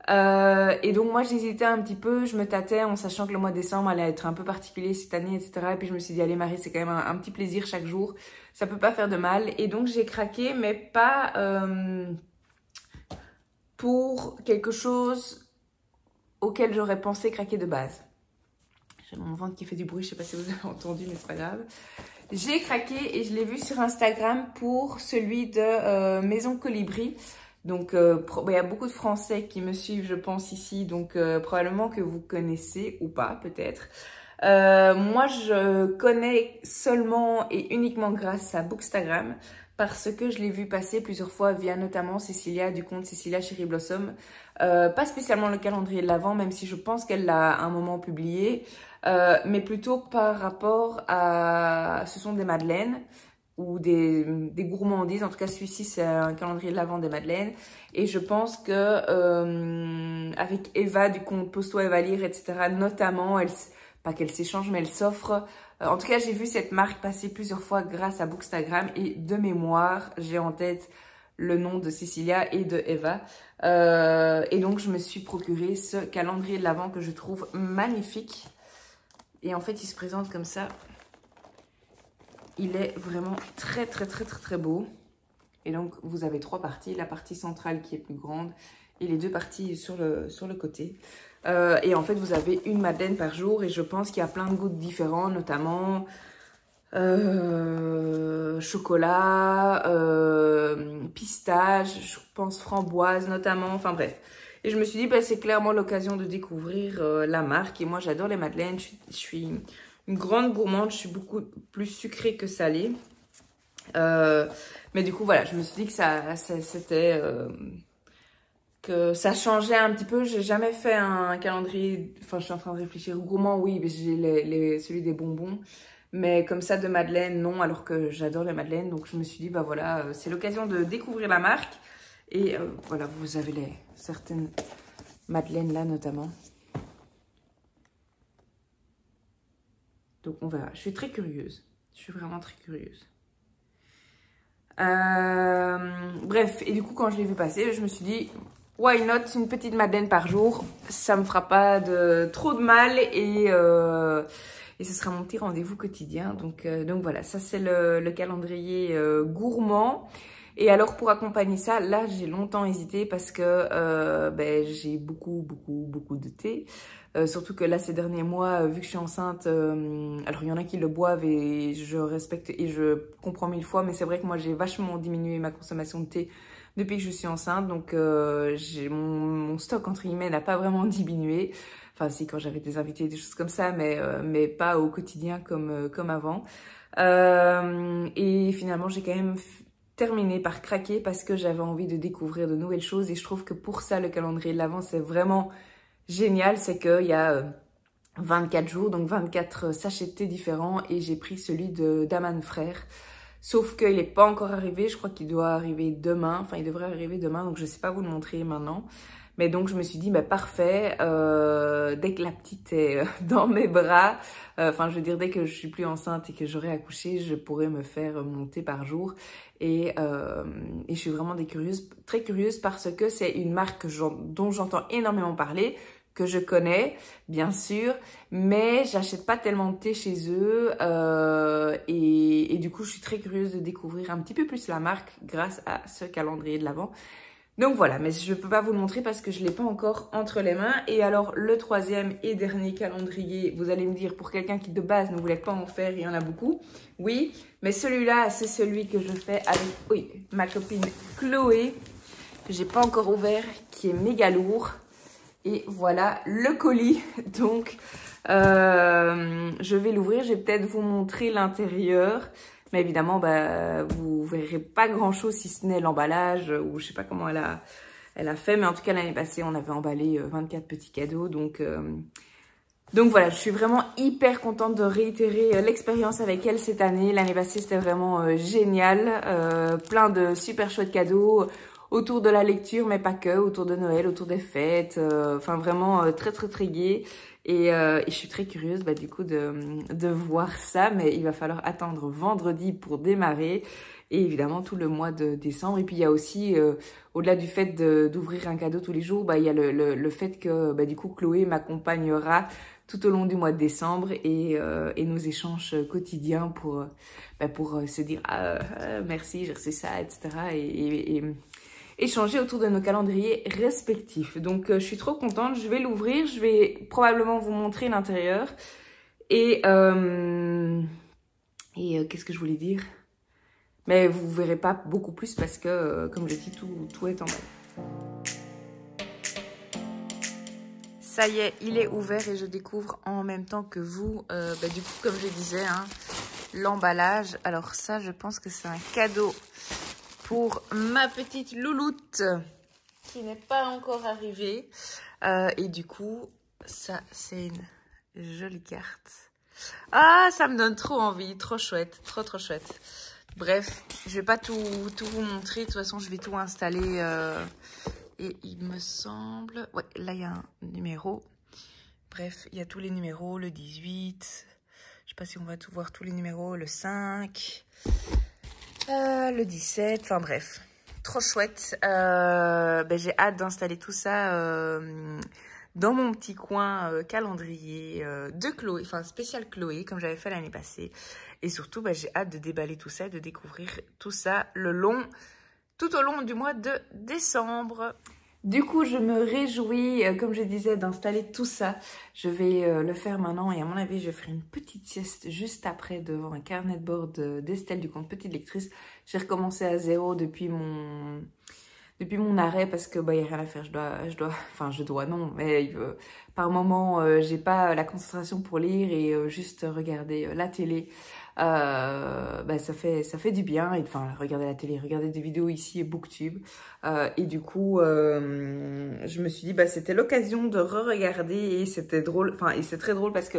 Et donc moi, j'hésitais un petit peu, je me tâtais en sachant que le mois de décembre allait être un peu particulier cette année, etc. Et puis je me suis dit, allez Marie, c'est quand même un petit plaisir chaque jour. Ça peut pas faire de mal. Et donc j'ai craqué, mais pas pour quelque chose auquel j'aurais pensé craquer de base. J'ai mon ventre qui fait du bruit, je sais pas si vous avez entendu, mais c'est pas grave. J'ai craqué et je l'ai vu sur Instagram pour celui de Maison Colibri. Donc, il y a beaucoup de Français qui me suivent, je pense, ici. Donc, probablement que vous connaissez ou pas, peut-être. Moi, je connais seulement et uniquement grâce à Bookstagram parce que je l'ai vu passer plusieurs fois via notamment Cécilia du compte Cécilia Cherry Blossom. Pas spécialement le calendrier de l'Avent, même si je pense qu'elle l'a à un moment publié. Mais plutôt par rapport à... Ce sont des madeleines ou des gourmandises. En tout cas, celui-ci, c'est un calendrier de l'Avent des madeleines. Et je pense que avec Eva du compte Pose-toi Eva Lire, etc., notamment, pas qu'elle s'échange, mais elle s'offre. En tout cas, j'ai vu cette marque passer plusieurs fois grâce à Bookstagram. Et de mémoire, j'ai en tête le nom de Cécilia et de Eva. Et donc, je me suis procuré ce calendrier de l'Avent que je trouve magnifique. Et en fait, il se présente comme ça. Il est vraiment très, très, très, très, très beau. Et donc, vous avez 3 parties. La partie centrale qui est plus grande et les 2 parties sur le côté. Et en fait, vous avez une madeleine par jour. Et je pense qu'il y a plein de goûts différents, notamment chocolat, pistache, je pense framboise notamment. Enfin bref. Et je me suis dit, bah, c'est clairement l'occasion de découvrir la marque. Et moi, j'adore les madeleines. Je suis une grande gourmande. Je suis beaucoup plus sucrée que salée. Mais du coup, voilà, je me suis dit que c'était... que ça changeait un petit peu. J'ai jamais fait un calendrier... Enfin, je suis en train de réfléchir. Gourmand, oui, mais j'ai celui des bonbons. Mais comme ça, de madeleine, non, alors que j'adore les madeleines. Donc, je me suis dit, bah voilà, c'est l'occasion de découvrir la marque. Et voilà, vous avez certaines madeleines là, notamment. Donc, on verra. Je suis très curieuse. Je suis vraiment très curieuse. Bref, et du coup, quand je l'ai vu passer, je me suis dit, why not, une petite madeleine par jour, ça me fera pas trop de mal et ce sera mon petit rendez-vous quotidien. Donc voilà, ça c'est le calendrier gourmand. Et alors pour accompagner ça, là j'ai longtemps hésité parce que j'ai beaucoup de thé. Surtout que là, ces derniers mois, vu que je suis enceinte, alors il y en a qui le boivent et je respecte et je comprends 1000 fois, mais c'est vrai que moi, j'ai vachement diminué ma consommation de thé depuis que je suis enceinte. Donc, mon stock, entre guillemets, n'a pas vraiment diminué. Enfin, si, quand j'avais des invités, des choses comme ça, mais pas au quotidien comme avant. Et finalement, j'ai quand même terminé par craquer parce que j'avais envie de découvrir de nouvelles choses. Et je trouve que pour ça, le calendrier de l'Avent, c'est vraiment... génial, c'est qu'il y a 24 jours, donc 24 sachets de thé différents et j'ai pris celui d'Aman Frères. Sauf qu'il n'est pas encore arrivé, je crois qu'il doit arriver demain, enfin il devrait arriver demain, donc je ne sais pas vous le montrer maintenant. Mais donc je me suis dit, bah, parfait, dès que la petite est dans mes bras, enfin je veux dire dès que je suis plus enceinte et que j'aurai accouché, je pourrai me faire mon thé par jour. Et je suis vraiment très curieuse parce que c'est une marque dont j'entends énormément parler, que je connais, bien sûr, mais j'achète pas tellement de thé chez eux et du coup, je suis très curieuse de découvrir un petit peu plus la marque grâce à ce calendrier de l'Avent. Donc voilà, mais je peux pas vous le montrer parce que je l'ai pas encore entre les mains. Et alors, le troisième et dernier calendrier, vous allez me dire, pour quelqu'un qui de base ne voulait pas en faire, il y en a beaucoup. Oui, mais celui-là, c'est celui que je fais avec ma copine Chloé, que j'ai pas encore ouvert, qui est méga lourd. Et voilà le colis, donc je vais l'ouvrir, je vais peut-être vous montrer l'intérieur, mais évidemment vous verrez pas grand chose si ce n'est l'emballage ou je sais pas comment elle a fait, mais en tout cas l'année passée on avait emballé 24 petits cadeaux, donc voilà, je suis vraiment hyper contente de réitérer l'expérience avec elle cette année. L'année passée c'était vraiment génial, plein de super chouettes cadeaux, autour de la lecture, mais pas que, autour de Noël, autour des fêtes, enfin vraiment très gai. Et je suis très curieuse du coup de voir ça, mais il va falloir attendre vendredi pour démarrer. Et évidemment tout le mois de décembre. Et puis il y a aussi, au-delà du fait d'ouvrir un cadeau tous les jours, il y a le fait que du coup Chloé m'accompagnera tout au long du mois de décembre et nos échanges quotidiens pour se dire merci, j'ai reçu ça, etc. Et échanger autour de nos calendriers respectifs. Donc, je suis trop contente. Je vais l'ouvrir. Je vais probablement vous montrer l'intérieur. Et qu'est-ce que je voulais dire? Mais vous verrez pas beaucoup plus parce que, comme je dis, tout est en bas. Ça y est, il est ouvert et je découvre en même temps que vous, du coup, comme je disais, hein, l'emballage. Alors ça, je pense que c'est un cadeau pour ma petite louloute qui n'est pas encore arrivée. Et du coup, ça, c'est une jolie carte. Ah, ça me donne trop envie. Trop chouette. Trop chouette. Bref, je vais pas tout vous montrer. De toute façon, je vais tout installer. Et il me semble... Ouais, là, il y a un numéro. Bref, il y a tous les numéros. Le 18. Je sais pas si on va tout voir tous les numéros. Le 5... le 17, enfin bref, trop chouette. J'ai hâte d'installer tout ça dans mon petit coin calendrier de Chloé, enfin spécial Chloé, comme j'avais fait l'année passée. Et surtout, j'ai hâte de déballer tout ça, de découvrir tout ça tout au long du mois de décembre. Du coup, je me réjouis, comme je disais, d'installer tout ça. Je vais le faire maintenant et à mon avis, je ferai une petite sieste juste après devant un carnet de bord d'Estelle du compte Petite Lectrice. J'ai recommencé à zéro depuis mon arrêt parce que y a rien à faire. Par moment, j'ai pas la concentration pour lire et juste regarder la télé. bah, ça fait du bien. Et, enfin, regarder la télé, regarder des vidéos ici et Booktube. Et du coup, je me suis dit, bah, c'était l'occasion de re-regarder et c'était drôle. Enfin, et c'est très drôle parce que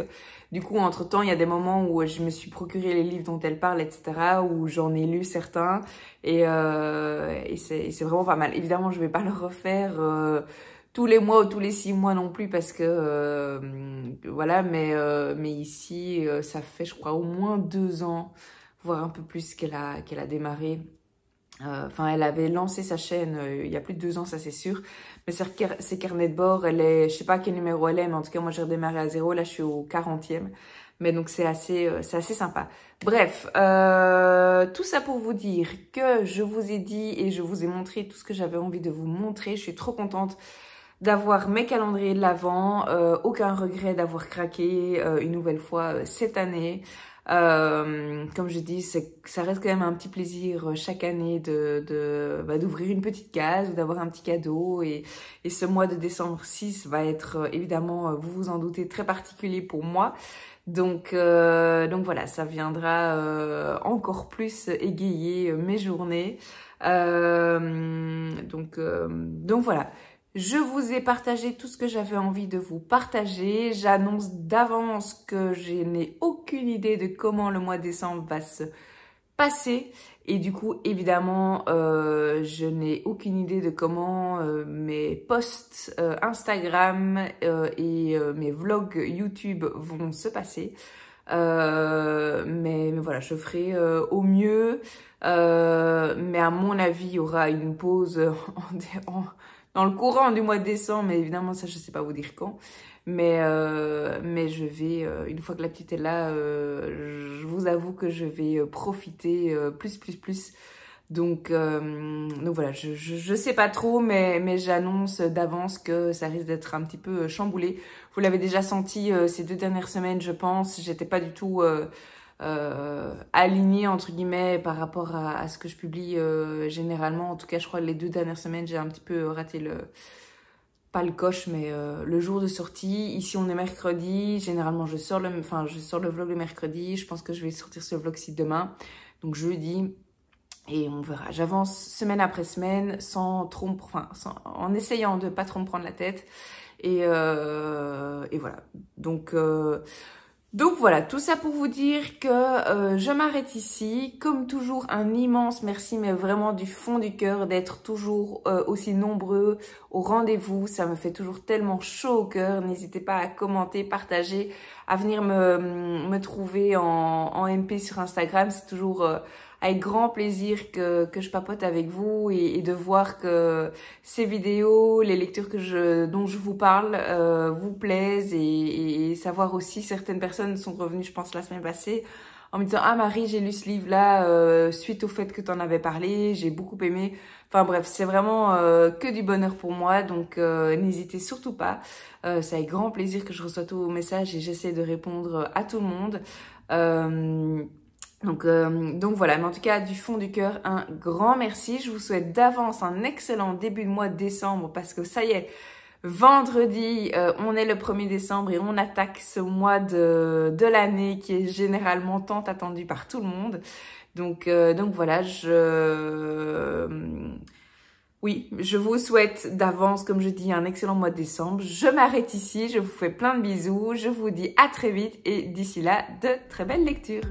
du coup, entre-temps, il y a des moments où je me suis procuré les livres dont elle parle, etc., où j'en ai lu certains. Et c'est vraiment pas mal. Évidemment, je vais pas le refaire tous les mois ou tous les 6 mois non plus parce que voilà, mais ici ça fait je crois au moins 2 ans, voire un peu plus qu'elle a démarré. Enfin, elle avait lancé sa chaîne il y a plus de 2 ans, ça c'est sûr. Mais ses carnets de bord, je sais pas à quel numéro elle est, mais en tout cas moi j'ai redémarré à 0, là je suis au 40e. Mais donc c'est assez sympa. Bref, tout ça pour vous dire que je vous ai dit et je vous ai montré tout ce que j'avais envie de vous montrer. Je suis trop contente d'avoir mes calendriers de l'Avent, aucun regret d'avoir craqué une nouvelle fois cette année. Comme je dis, ça reste quand même un petit plaisir chaque année d'ouvrir une petite case ou d'avoir un petit cadeau. Et ce mois de décembre 6 va être évidemment, vous vous en doutez, très particulier pour moi. Donc voilà, ça viendra encore plus égayer mes journées. Donc voilà. Je vous ai partagé tout ce que j'avais envie de vous partager. J'annonce d'avance que je n'ai aucune idée de comment le mois de décembre va se passer. Et du coup, évidemment, je n'ai aucune idée de comment mes posts Instagram et mes vlogs YouTube vont se passer. Mais voilà, je ferai au mieux. Mais à mon avis, il y aura une pause dans le courant du mois de décembre, mais évidemment ça je sais pas vous dire quand, mais je vais, une fois que la petite est là, je vous avoue que je vais profiter plus. Donc voilà, je sais pas trop, mais j'annonce d'avance que ça risque d'être un petit peu chamboulé. Vous l'avez déjà senti ces 2 dernières semaines, je pense. J'étais pas du tout alignée entre guillemets par rapport à ce que je publie généralement. En tout cas, je crois que les 2 dernières semaines, j'ai un petit peu raté pas le coche, mais le jour de sortie. Ici, on est mercredi. Généralement, je sors le vlog le mercredi. Je pense que je vais sortir ce vlog-ci demain, donc jeudi. Et on verra. J'avance semaine après semaine en essayant de pas trop me prendre la tête. Et voilà. Donc voilà, tout ça pour vous dire que je m'arrête ici. Comme toujours, un immense merci, mais vraiment du fond du cœur, d'être toujours aussi nombreux au rendez-vous. Ça me fait toujours tellement chaud au cœur. N'hésitez pas à commenter, partager, à venir me trouver en MP sur Instagram. C'est toujours avec grand plaisir que je papote avec vous et de voir que ces vidéos, les lectures dont je vous parle vous plaisent et savoir aussi certaines personnes sont revenues, je pense la semaine passée, en me disant « Ah Marie, j'ai lu ce livre-là suite au fait que tu en avais parlé, j'ai beaucoup aimé. » Enfin bref, c'est vraiment que du bonheur pour moi, donc n'hésitez surtout pas. C'est avec grand plaisir que je reçois tous vos messages et j'essaie de répondre à tout le monde. Donc voilà, mais en tout cas, du fond du cœur, un grand merci. Je vous souhaite d'avance un excellent début de mois de décembre parce que ça y est, vendredi, on est le 1er décembre et on attaque ce mois de l'année qui est généralement tant attendu par tout le monde. Donc voilà, oui, je vous souhaite d'avance, comme je dis, un excellent mois de décembre. Je m'arrête ici, je vous fais plein de bisous, je vous dis à très vite et d'ici là, de très belles lectures.